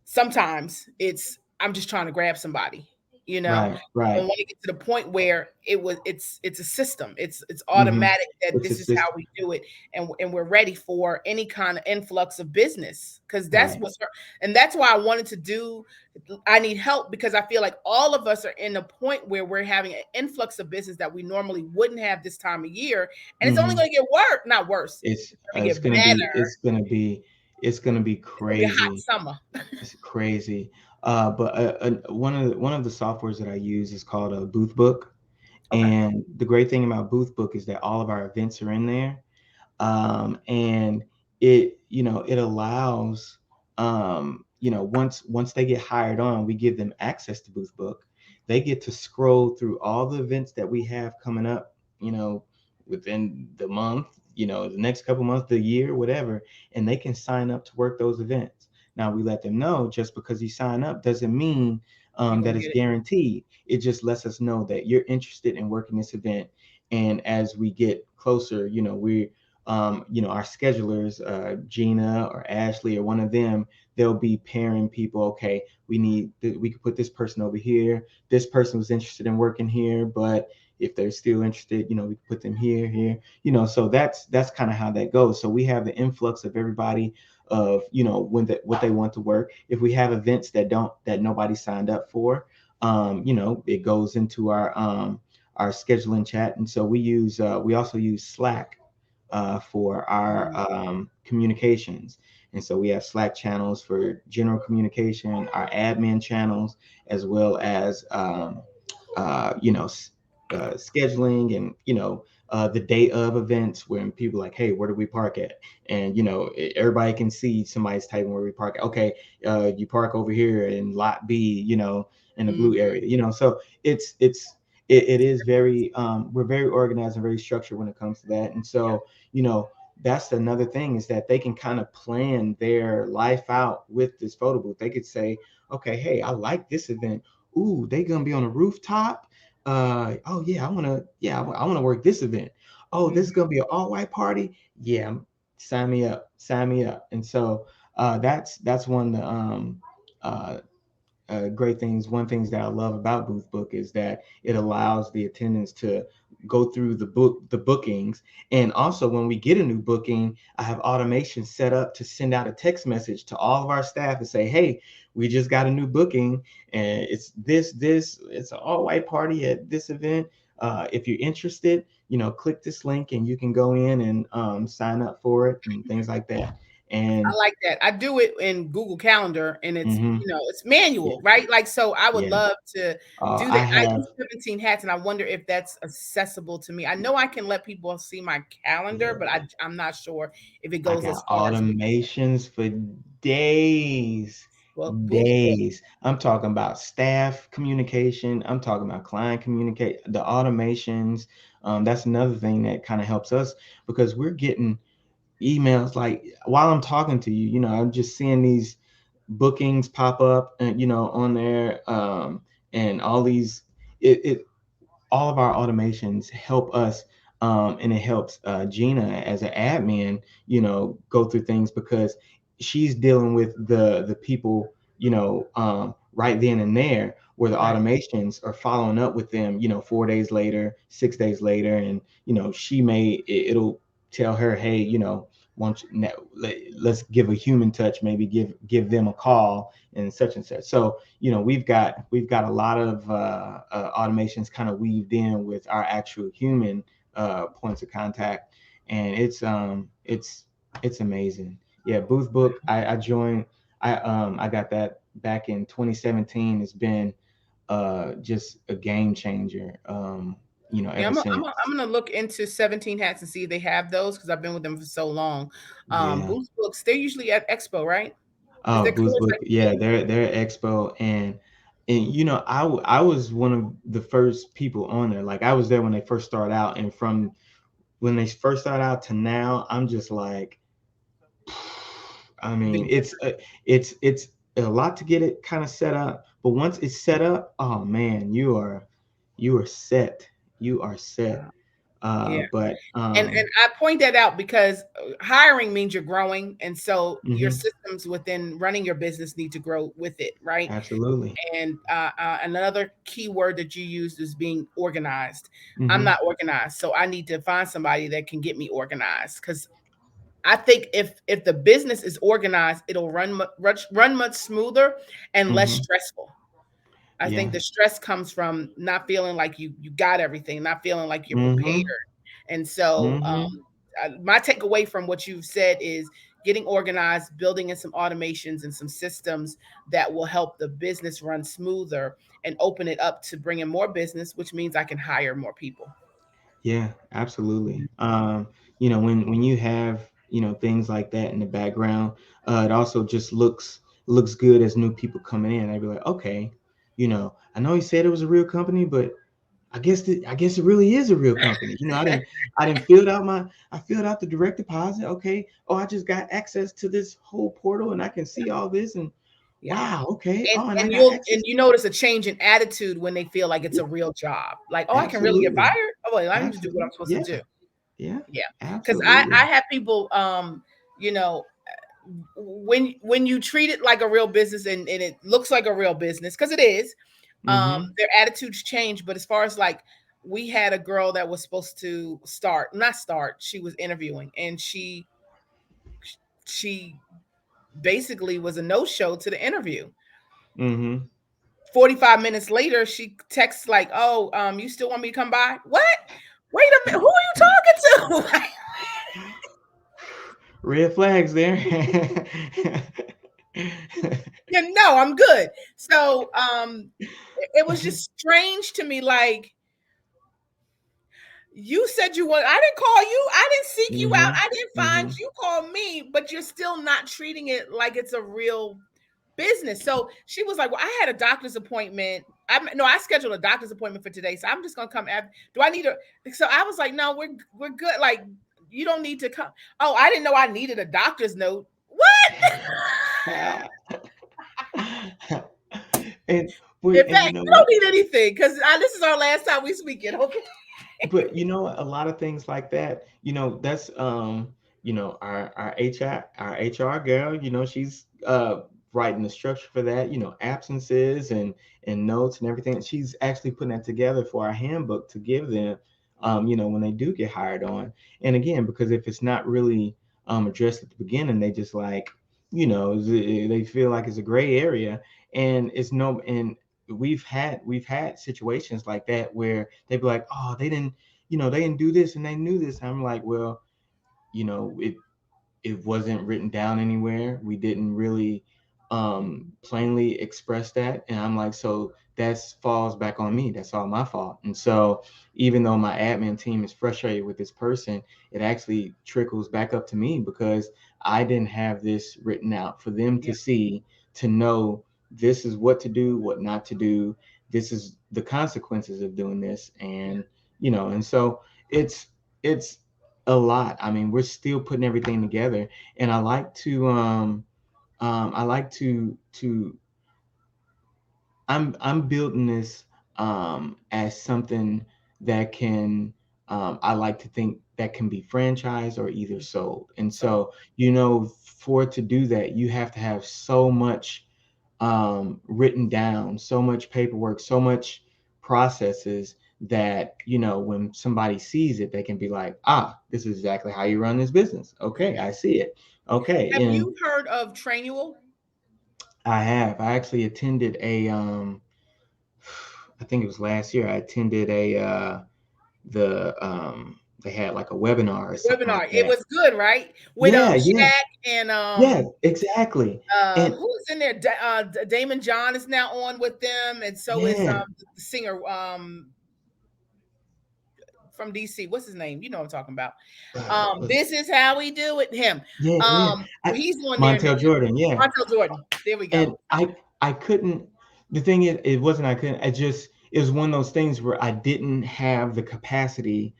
sometimes it's I'm just trying to grab somebody. you know. Right, I right. want to get to the point where it's a system. It's Mm-hmm. automatic that It's a this is how system. we do it, and we're ready for any kind of influx of business because that's Right. what's and that's why I wanted to do. I need help because I feel like all of us are in a point where we're having an influx of business that we normally wouldn't have this time of year, and it's only Mm-hmm. going to get worse, not worse. It's It's going to get better. it's gonna be It's going to be a hot crazy. summer. It's crazy. But one of the softwares that I use is called a Booth Book, Okay. and the great thing about Booth Book is that all of our events are in there, and it it allows once they get hired on, we give them access to Booth Book. They get to scroll through all the events that we have coming up, within the month, the next couple months, the year, whatever, and they can sign up to work those events. Now we let them know just because you sign up doesn't mean You're going that to it's get it. guaranteed. It just lets us know that you're interested in working this event. And as we get closer, our schedulers, Gina or Ashley or one of them, they'll be pairing people. Okay, we could put this person over here. This person was interested in working here, but if they're still interested, we could put them here. So that's kind of how that goes. So we have the influx of everybody of what they want to work. If we have events that nobody signed up for, it goes into our scheduling chat. And so we also use Slack for our Mm, communications. And so we have Slack channels for general communication, our admin channels, as well as scheduling, and the day of events when people like, hey, where do we park at? And everybody can see somebody's typing where we park at. Okay, you park over here in lot B, in the blue mhm. area. So it is very we're very organized and very structured when it comes to that. And Yeah. so that's another thing, is that they can kind of plan their life out with this photo booth. They could say, okay, hey, I like this event. Ooh, they gonna be on a rooftop. Oh yeah, I want to work this event. Oh, this is Mhm. gonna be an all white party. Yeah, sign me up, sign me up. And so that's one of the uh, great things. One things that I love about Booth Book is that it allows the attendants to go through the bookings. And also when we get a new booking, I have automation set up to send out a text message to all of our staff and say, hey, we just got a new booking, and it's it's an all white party at this event. If you're interested, click this link and you can go in and sign up for it and things like that. I And like that. I do it in Google Calendar and it's, mhm, it's manual, yeah, right? Like, so I would yeah. love to do I that. I have, use 17 hats and I wonder if that's accessible to me. I know I can let people see my calendar, but yeah. I'm not sure if it I goes as got far as automations for days, Booth Book. days. I'm talking about staff communication. I'm talking about client communicate. The automations. That's another thing that kind of helps us, because we're getting emails like while I'm talking to you. I'm just seeing these bookings pop up, and on there, and all these. It all of our automations help us, and it helps Gina as an admin, go through things, because she's dealing with the people, right then and there, where the Right. automations are following up with them, 4 days later, 6 days later. And it'll tell her, hey, once let's give a human touch, maybe give them a call and such and such. So we've got a lot of automations kind of weaved in with our actual human points of contact, and it's amazing. Yeah, Booth Book. I joined. I got that back in 2017. It's been just a game changer. Yeah, Ever since. I'm gonna look into 17 hats and see if they have those because I've been with them for so long. Yeah. Booth Books, they're usually at Expo, right? Is Oh, there Booth colors Book. I can Yeah, get? they're at Expo, and I was one of the first people on there. Like, I was there when they first started out, and from when they first started out to now, I'm just like, I mean, Big it's a lot to get it kind of set up, but once it's set up, oh man, you are set. You are set. difference. Yeah. But And I point that out because hiring means you're growing, and so your mhm, systems within running your business need to grow with it, right? absolutely. And another key word that you used is being organized. I'm Mhm, not organized, so I need to find somebody that can get me organized. Because I think if the business is organized, it'll run much smoother and less mhm, stressful. I think yeah. the stress comes from not feeling like you got everything, not feeling like you're prepared. Mhm, And so, mhm. my takeaway from what you've said is getting organized, building in some automations and some systems that will help the business run smoother and open it up to bring in more business, which means I can hire more people. Yeah, absolutely. When you have, things like that in the background, it also just looks good as new people coming in. I'd be like, okay, I know he said it was a real company, but I guess it really is a real company. I filled out the direct deposit. Okay. Oh, I just got access to this whole portal and I can see all this and Yeah. wow, okay. And Oh, and I and got you'll access and you to notice a change in attitude when they feel like it's yeah, a real job. Like, oh, I can really get absolutely. fired. Oh, well, let me just do what I'm Absolutely. supposed to Yeah. do. Yeah. Yeah, because I Absolutely. have people, you know, when you treat it like a real business and it looks like a real business because it is, Mm-hmm. their attitudes change. But as far as like, we had a girl that was supposed to not start, she was interviewing, and she basically was a no show to the interview. Mm-hmm. 45 minutes later, she texts like, "Oh, you still want me to come by?" What? Wait a minute, who are you talking to? Red flags there. Yeah, no, I'm good. So, it was just strange to me. Like, you said you want, I didn't call you, I didn't seek you out, Mm-hmm. I didn't find Mm-hmm. you, called me, but you're still not treating it like it's a real business. So she was like, "Well, I had a doctor's appointment. I scheduled a doctor's appointment for today, so I'm just gonna come. Do I need a?" So I was like, "No, we're good. Like, you don't need to come." Oh, I didn't know I needed a doctor's note. What? and In and you fact, know you don't what? need anything because this is our last time we speaking. Okay. But a lot of things like that, that's our HR girl, she's writing the structure for that, absences and notes and everything. She's actually putting that together for our handbook to give them, when they do get hired on. And again, because if it's not really addressed at the beginning, they just like, they feel like it's a gray area, and it's no and we've had situations like that where they'd be like, oh, they didn't do this and they knew this. I'm like, well, it wasn't written down anywhere. We didn't really plainly express that. And I'm like, so that falls back on me. That's all my fault. And so even though my admin team is frustrated with this person, it actually trickles back up to me because I didn't have this written out for them to Yeah, see, to know this is what to do, what not to do. This is the consequences of doing this. yeah, And so it's, it's, a lot. I mean, we're still putting everything together, and I like to I'm building this as something that can I like to think that can be franchised or either sold. And so so, for it to do that, you have to have so much written down, so much paperwork, so much processes that, when somebody sees it, they can be like, ah, this is exactly how you run this business. Okay, I see it. Okay. have And you heard of Trainual? I actually attended I think it was last year. I attended they had like a webinar or The something webinar. like It that. was good, right? With Yeah, yeah, Shaq and yeah, exactly. And who's in there? Damon John is now on with them, and so is yeah, the singer from DC. What's his name? You know what I'm talking about. was This is how we do it. Him. yeah, yeah. He's on there now. Montel Jordan, yeah. Montel Jordan. There we go. And I couldn't. The thing is, it wasn't I couldn't. It was one of those things where I didn't have the capacity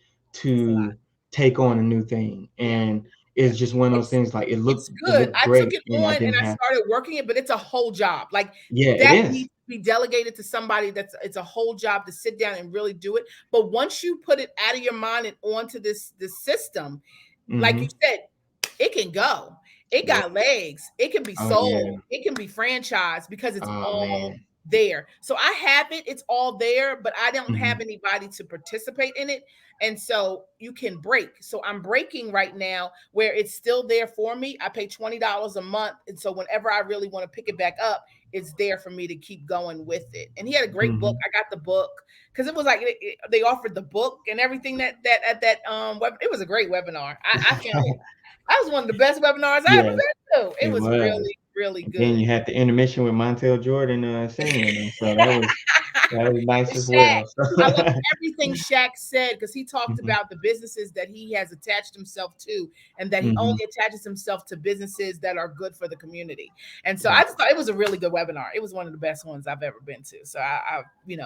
It's a lot. to take on a new thing, Yeah. and Yeah. it's just one of those It's things like it it's looked it good. looked I took great, it and I on and didn't I have. started working it, but it's a whole job. Like, Yeah, it that is. needs be delegated to somebody that's it's a whole job to sit down and really do it. But once you put it out of your mind and onto this system, like you Mm-hmm. said, it can go. It Yeah. got legs. It can be Oh yeah. sold. It can be franchised because it's Oh all man. there. So I have it. It's all there, but I don't have Mm-hmm. anybody to participate in it. And so you can break. So I'm breaking right now where it's still there for me. I pay $20 a month. And so whenever I really want to pick it back up, it's there for me to keep going with it. And he had a great book. Mm-hmm. I got the book because it was like they offered the book and everything that at that it was a great webinar. I found it. That was one of the best webinars I ever Yeah, been to. It it was was. really, really Then good. you had the intermission with Montel Jordan singing, and so that was nice as Shaq. well. So. I love everything Shaq said because he talked Hmm. about the businesses that he has attached himself to, and that he only Hmm. attaches himself to businesses that are good for the community. And so I Right. just thought it was a really good webinar. It was one of the best ones I've ever been to. So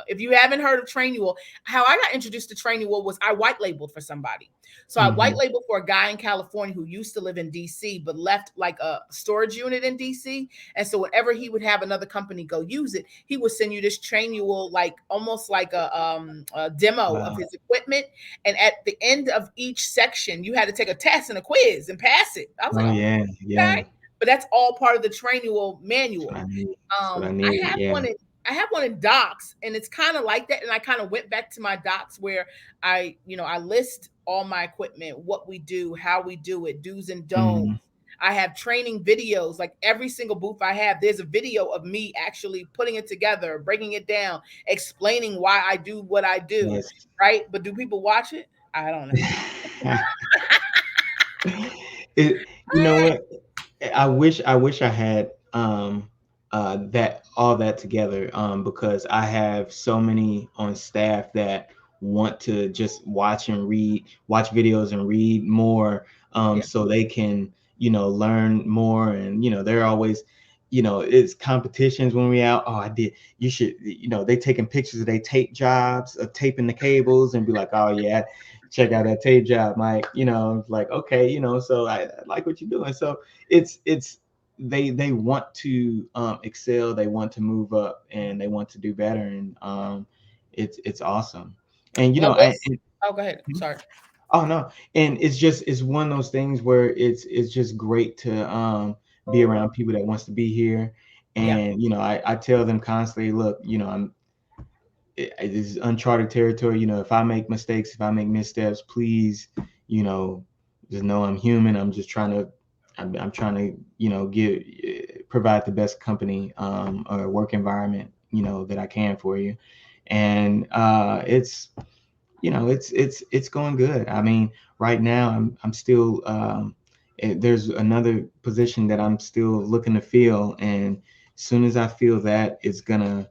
if you haven't heard of Trainual, how I got introduced to Trainual was I white labeled for somebody. So I white Hmm. labeled for a guy in California who used to live in DC but left like a storage unit in DC. And so whenever he would have another company go use it, he would send you this Trainual, like almost like a demo of Wow. his equipment. And at the end of each section, you had to take a test and a quiz and pass it. I was like, Oh oh, yeah, okay. yeah. But that's all part of the Trainual That's what manual. I need. That's what I I needed. have Yeah. one in I have one in docs, and it's kind of like that. And I kind of went back to my docs where I list all my equipment, what we do, how we do it, do's and don'ts. Hmm. I have training videos, like every single booth I have, there's a video of me actually putting it together, breaking it down, explaining why I do what I do, Yes. right? But do people watch it? I don't know. You know what? I wish I had that all that together because I have so many on staff that want to just watch videos and read more Yeah. so they can learn more, and they're always it's competitions when we out. Oh, I did. You should, they taking pictures of they tape jobs of taping the cables and be like, oh yeah, check out that tape job, Mike. Like, okay, so I like what you're doing. So it's they want to excel, they want to move up, and they want to do better, and it's awesome. And Well, oh, go ahead. Mhm. Sorry. Oh no, and it's one of those things where it's just great to be around people that wants to be here. Yeah. And I tell them constantly, look, it is uncharted territory. If I make mistakes, if I make missteps, please, you know, just know I'm human. I'm trying to, give, provide the best company or work environment, that I can for you. And it's going good. I mean, right now I'm still, there's another position that I'm still looking to fill. And as soon as I feel that, it's gonna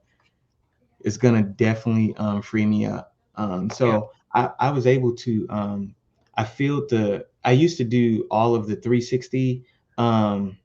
definitely free me up. Yeah. So I was able to I used to do all of the 360 um,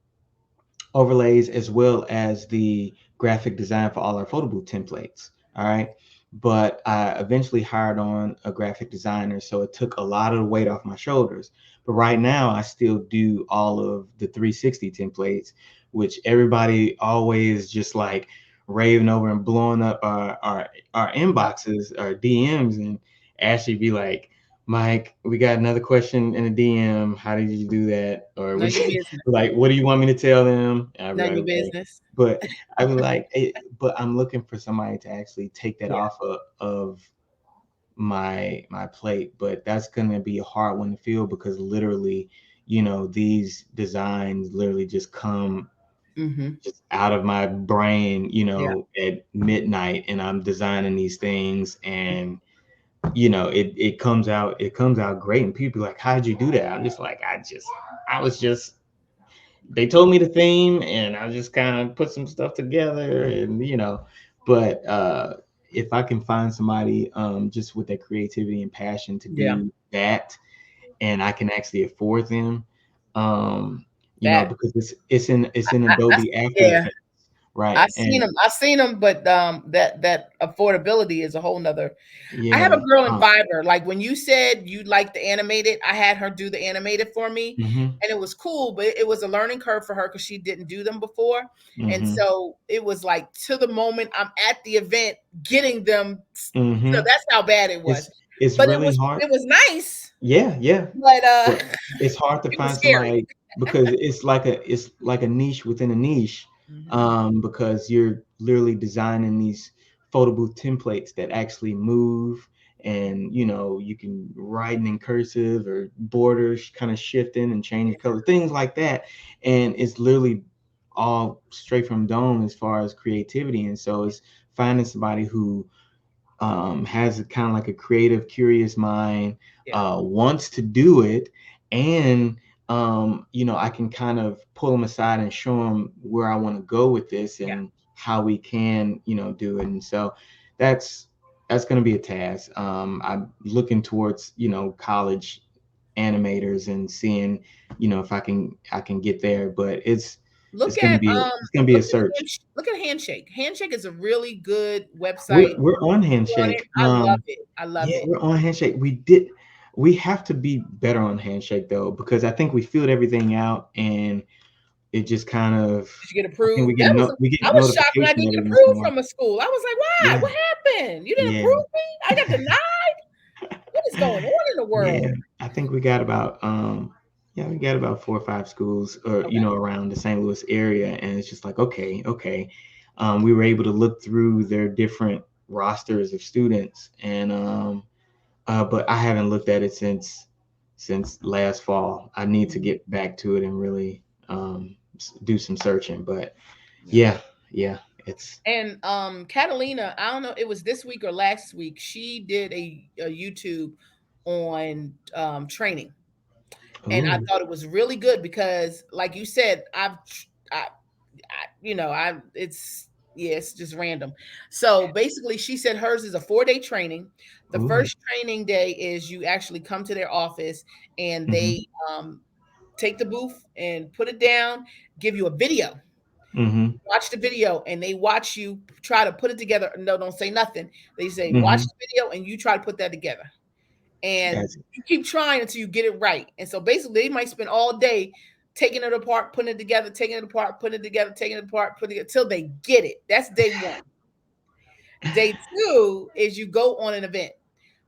overlays as well as the graphic design for all our photo booth templates. All right. But I eventually hired on a graphic designer, so it took a lot of the weight off my shoulders. But right now, I still do all of the 360 templates, which everybody always just like raving over and blowing up our inboxes, our DMs, and Ashley be like, Mike, we got another question in a DM. How did you do that? Or Know we your business. like, what do you want me to tell them? And I'd be Know like, your okay. business. But I be like, but I'm looking for somebody to actually take that Yeah. off of my plate. But that's gonna be a hard one to feel because literally, these designs literally just come Mm-hmm. just out of my brain, Yeah. at midnight, and I'm designing these things, and it comes out great, and people be like, how'd you do that? I'm just like, I was just they told me the theme, and I just kind of put some stuff together, and but if I can find somebody just with that creativity and passion to Yeah. do that, and I can actually afford them, That because it's in Adobe After yeah. Effects. right. And I've seen them, but that affordability is a whole nother. I have a yeah, girl in Fiverr. Like when you said you like the animated, I had her do the animated for me, mhm, and it was cool. But it was a learning curve for her because she didn't do them before, and mhm, so it was like to the moment I'm at the event, getting them. mhm. That's how bad it was. It's But really hard. it was nice, Yeah, yeah. but But it's hard to it was find scary. somebody because it's like a niche within a niche, Hmm. because you're literally designing these photo booth templates that actually move, and you can write in cursive or borders kind of shifting and changing color, things like that, and it's literally all straight from Dome as far as creativity. And so it's finding somebody who has a kind of like a creative, curious mind, Yeah, wants to do it, and I can kind of pull them aside and show them where I want to go with this yeah. and how we can, do it. And so that's that's going to be a task. I'm looking towards, college animators and seeing, if I can get there, but it's Look going to at be it's going to be a search. look at Handshake. Handshake is a really good We're website. we're on On it. Handshake. I love it. I love Yeah, it. we're on Handshake. We have to be better on Handshake though, because I think we filled everything out, and it just kind of, Did you get I think approved? That was we I get was shocked when I notification didn't every get once in a approved while. from a school. I was like, why? Yeah, What happened? You didn't yeah, approve me? I got denied. What is going on in the yeah. world? I think we got about yeah, we got about 4 or 5 schools, or Okay. around the St. Louis area, and it's just like, okay, okay. We were able to look through their different rosters of students, and but I haven't looked at it since last fall. I need to Mhm. get back to it and really do some searching. But Yeah. yeah, yeah, it's And Catalina, I don't know, it was this week or last week. She did a YouTube on training, and I ooh, thought it was really good because, like you said, I it's yeah, it's just random. So basically, she said hers is a 4-day training. The ooh, first training day is you actually come to their office and mm-hmm, they take the booth and put it down, give you a video. mm-hmm, Watch the video and they watch you try to put it together. No, don't say nothing. They say, watch mm-hmm. the video and you try to put that together. And That's you keep trying until you get it right. And so basically, they might spend all day taking it apart, putting it together, taking it apart, putting it together, taking it apart, putting it until they get it. That's day one. Day two is you go on an event,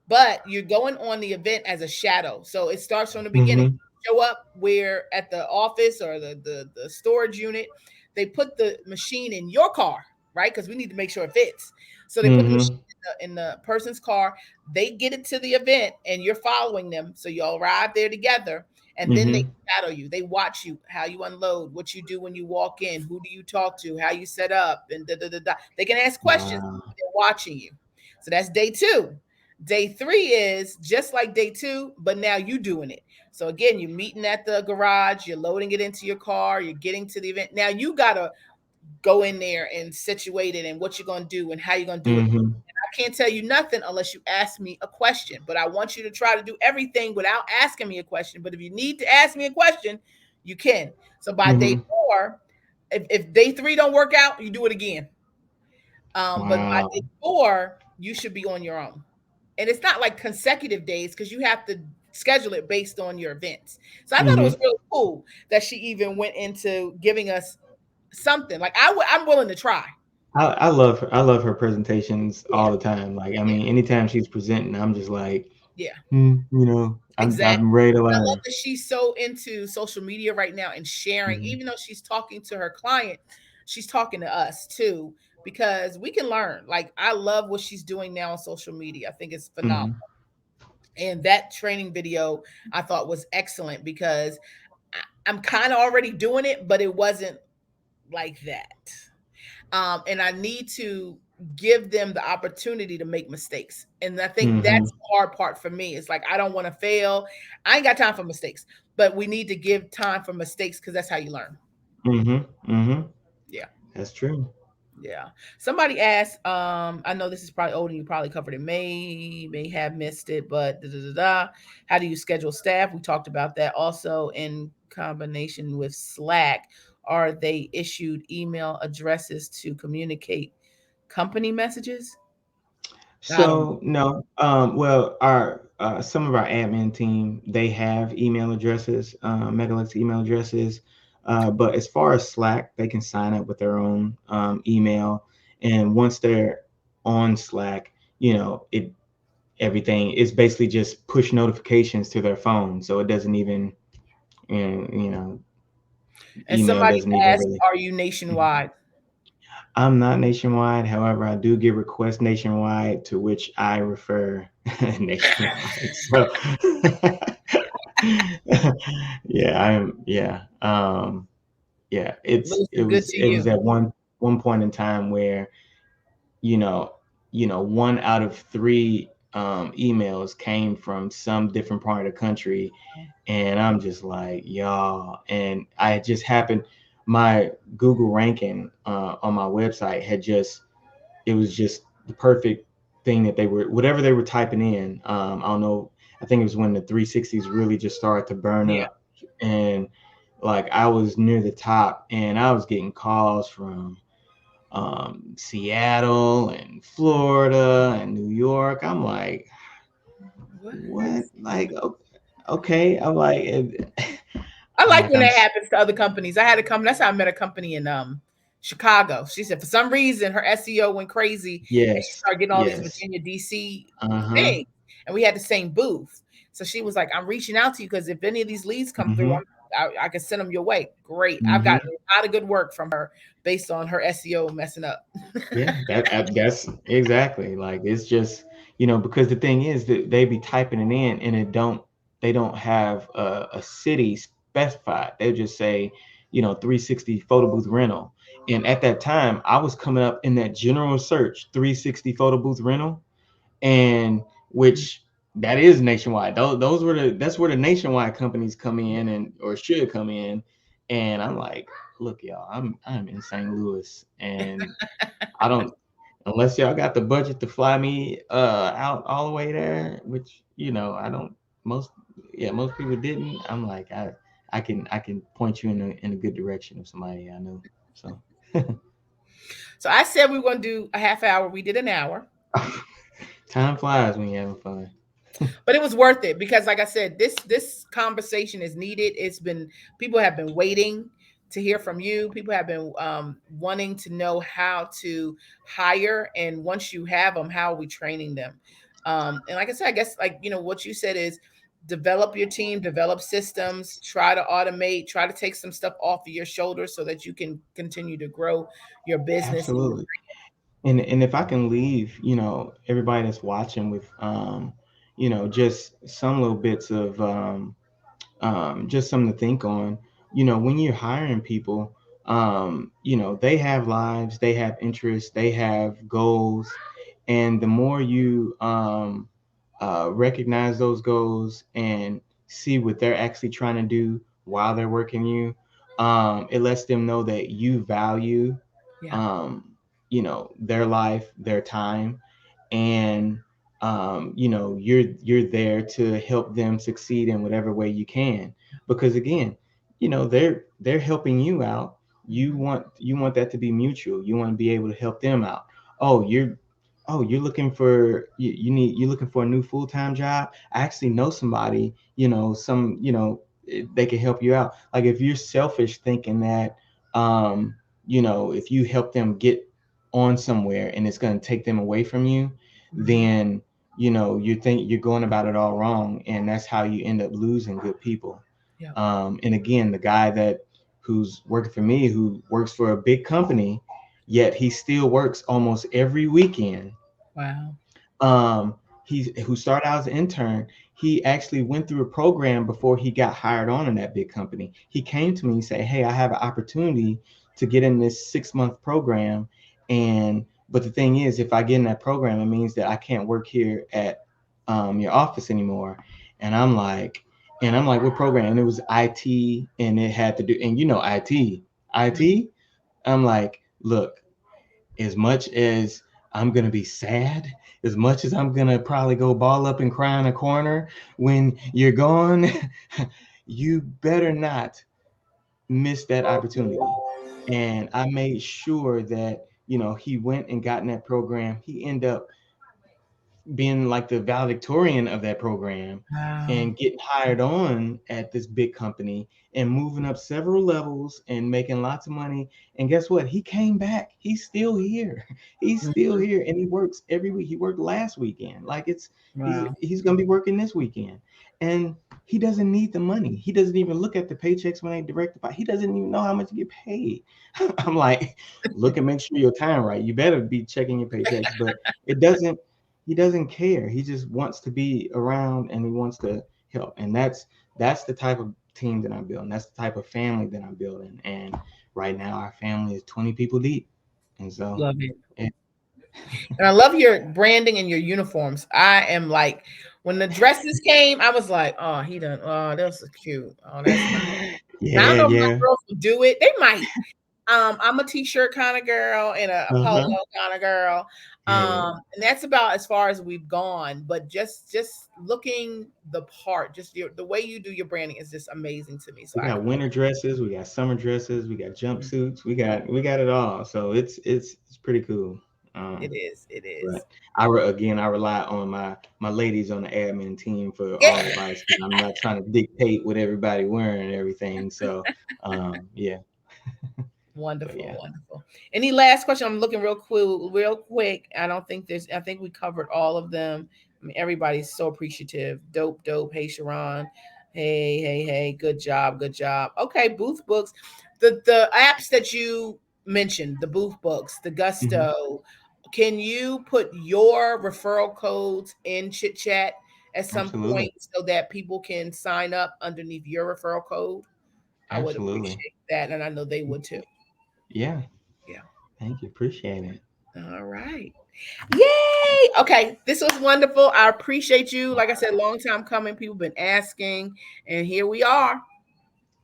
but you're going on the event as a shadow. So it starts from the beginning. mm-hmm, Show up where at the office or the storage unit, they put the machine in your car, right? Because we need to make sure it fits. So they put the machine mm-hmm, in the person's car. They get it to the event, and you're following them. So you all arrive there together, and then they mm-hmm, shadow you. They watch you, how you unload, what you do when you walk in, who do you talk to, how you set up, and da da da da. They can ask questions. wow, They're watching you. So that's day two. Day three is just like day two, but now you doing it. So again, you're meeting at the garage, you're loading it into your car, you're getting to the event. Now you gotta go in there and situate it and what you're gonna do and how you're gonna do it. mm-hmm, I can't tell you nothing unless you ask me a question. But I want you to try to do everything without asking me a question. But if you need to ask me a question, you can. So by day mm-hmm, four, if day three don't work out, you do it again. But by day wow, four, you should be on your own. And it's not like consecutive days because you have to schedule it based on your events. So I thought it was mm-hmm. really cool that she even went into giving us something. Like I'm willing to try. I love her presentations Yeah, all the time. Like, I yeah, mean, anytime she's presenting, I'm just like, yeah. I'm Exactly. ready to I love learn. that she's so into social media right now and sharing, Mm-hmm, even though she's talking to her client, she's talking to us too, because we can learn. Like, I love what she's doing now on social media. I think it's phenomenal. mm-hmm, And that training video I thought was excellent because I'm kind of already doing it, but it wasn't like that. And I need to give them the opportunity to make mistakes. And I think mm-hmm, that's the hard part for me. It's like I don't want to fail. I ain't got time for mistakes, but we need to give time for mistakes because that's how you learn. mm-hmm, mm-hmm. Yeah. That's true. Yeah. Somebody asked, I know this is probably old and you probably covered it, may have missed it, but da, da, da, da. How do you schedule staff? We talked about that also in combination with Slack are they issued email addresses to communicate company messages? I don't So no, well, our some of our admin team, they have email addresses, Megalux email addresses. But as far as Slack, they can sign up with their own email, and once they're on Slack, it everything is basically just push notifications to their phone, so it doesn't even, you know, And email somebody doesn't even asked, really. are you nationwide? I'm not nationwide. However, I do get requests nationwide, to which I refer nationwide. So, yeah, yeah. It Listen, good was to it was you. at one point in time where you know one out of three emails came from some different part of the country, and I'm just like, y'all. And I just happened, my Google ranking on my website had just, it was just the perfect thing that they were, whatever they were typing in. I don't know. I think it was when the 360s really just started to burn Yeah. up, and like I was near the top, and I was getting calls from Seattle and Florida and New York. I'm like, What? what? Like, okay. I'm like, I I'm like like, when that happens to other companies. I had a company. That's how I met a company in Chicago. She said for some reason her SEO went crazy and she yes, started getting all these yes, Virginia DC uh huh, things, and we had the same booth. So she was like, "I'm reaching out to you because if any of these leads come through, mm-hmm, I can send them your way." Great. I've mm-hmm. gotten a lot of good work from her based on her SEO messing up. Yeah, that's exactly, like, it's just, because the thing is that they be typing it in, and they don't have a city specified. They'll just say, 360 photo booth rental. And at that time, I was coming up in that general search, 360 photo booth rental, and which that is nationwide. Those were that's where the nationwide companies come in, and or should come in. And I'm like, look, y'all, I'm in St. Louis, and I don't, unless y'all got the budget to fly me out all the way there, which I don't. Most Yeah, most people didn't. I'm like, I can point you in a good direction of somebody I know. So So I said we were going to do a half hour. We did an hour. time flies when you're having fun. But it was worth it because like I said, this conversation is needed. It's been, people have been waiting to hear from you. People have been wanting to know how to hire, and once you have them, how are we training them? And like I said, I guess, like, what you said is develop your team, develop systems, try to automate, try to take some stuff off of your shoulders so that you can continue to grow your business and your Absolutely. And if I can leave, everybody that's watching with, just some little bits of, just something to think on. When you're hiring people, they have lives, they have interests, they have goals, and the more you recognize those goals and see what they're actually trying to do while they're working you, it lets them know that you value, yeah. um, their life, their time, and you're there to help them succeed in whatever way you can. Because again, they're helping you out. you Mhm. want you want that to be mutual. You want to be able to help them out. Oh you're oh you're looking for, you're looking for a new full-time job. I actually know somebody, they can help you out. Like, if you're selfish thinking that, if you help them get on somewhere and it's going to take them away from you, Mhm. then you think you're going about it all wrong, and that's how you end up losing good people. Yeah. And again, the guy that who's working for me, who works for a big company, yet he still works almost every weekend. Wow. um who started out as an intern. He actually went through a program before he got hired on in that big company. He came to me and said, hey, I have an opportunity to get in this 6-month program. And but the thing is, if I get in that program, it means that I can't work here at your office anymore. and i'm like and I'm like, what program? And it was IT, and it had to do, and Mhm. IT. I'm like, look, as much as I'm gonna be sad, as much as I'm gonna probably go ball up and cry in a corner when you're gone, you better not miss that opportunity. And I made sure that, he went and got in that program. He ended up being like the valedictorian of that program Wow. and getting hired on at this big company and moving up several levels and making lots of money. And guess what? He came back. He's still here. He's still Mhm. here and he works every week. He worked last weekend. Like Wow. he's going to be working this weekend. And he doesn't need the money. He doesn't even look at the paychecks when they direct deposit. He doesn't even know how much to get paid. I'm like, look and make sure your time right. You better be checking your paychecks, but it doesn't he doesn't care. He just wants to be around and he wants to help. And that's the type of team that I'm building. That's the type of family that I'm building. And right now our family is 20 people deep. And so Love it. it, And I love your branding and your uniforms. I am like, when the dresses came, I was like, oh, he done. Oh, that's so cute. Oh, that's nice. Now I don't yeah, know if my yeah. girls will do it. They might. I'm a t-shirt kind of girl and a polo Uh-huh. kind of girl. Yeah. And that's about as far as we've gone. But just looking the part, just the way you do your branding is just amazing to me. So We I got winter dresses, we got summer dresses, we got mm, jumpsuits, we got it all. So it's pretty cool. it Um, is. It But is. again, I rely on my ladies on the admin team for Yeah. all advice because I'm not trying to dictate what everybody wearing and everything. So, yeah, but Wonderful, yeah, wonderful. Any last question? I'm looking real quick. I don't think there's. I think we covered all of them. I mean, everybody's so appreciative. Dope, dope. Hey, Sharon. Hey, hey, hey. Good job, good job. Okay, Booth Books. The apps that you mentioned, the Booth Books, the hmm, Gusto. Can you put your referral codes in Chit Chat at some absolutely, point so that people can sign up underneath your referral code? I would absolutely, appreciate that, and I know they would too. yeah. Yeah. Thank you, appreciate it. All right. Yay! Okay, this was wonderful. I appreciate you. Like I said, long time coming. People been asking, and here we are.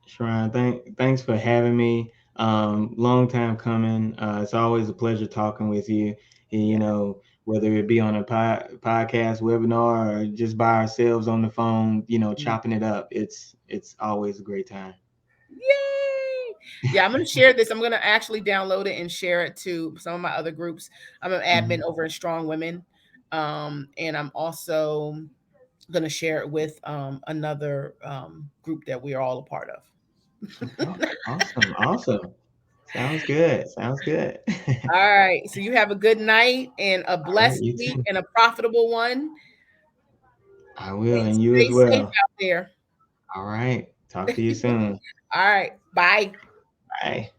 Sharon, thanks for having me. Long time coming. It's always a pleasure talking with you. And, Yeah. whether it be on a podcast, webinar, or just by ourselves on the phone, Mm. chopping it up. It's always a great time. Yay! Yeah, I'm gonna share this. I'm gonna actually download it and share it to some of my other groups. I'm an admin Hmm. over in Strong Women, and I'm also gonna share it with another group that we are all a part of. Oh, awesome, awesome. Sounds good. Sounds good. All right. So you have a good night and a All right, blessed you week too. and a profitable one. I will, and you Stay as safe well. out there. All right. Talk to you soon. All right. Bye. Bye.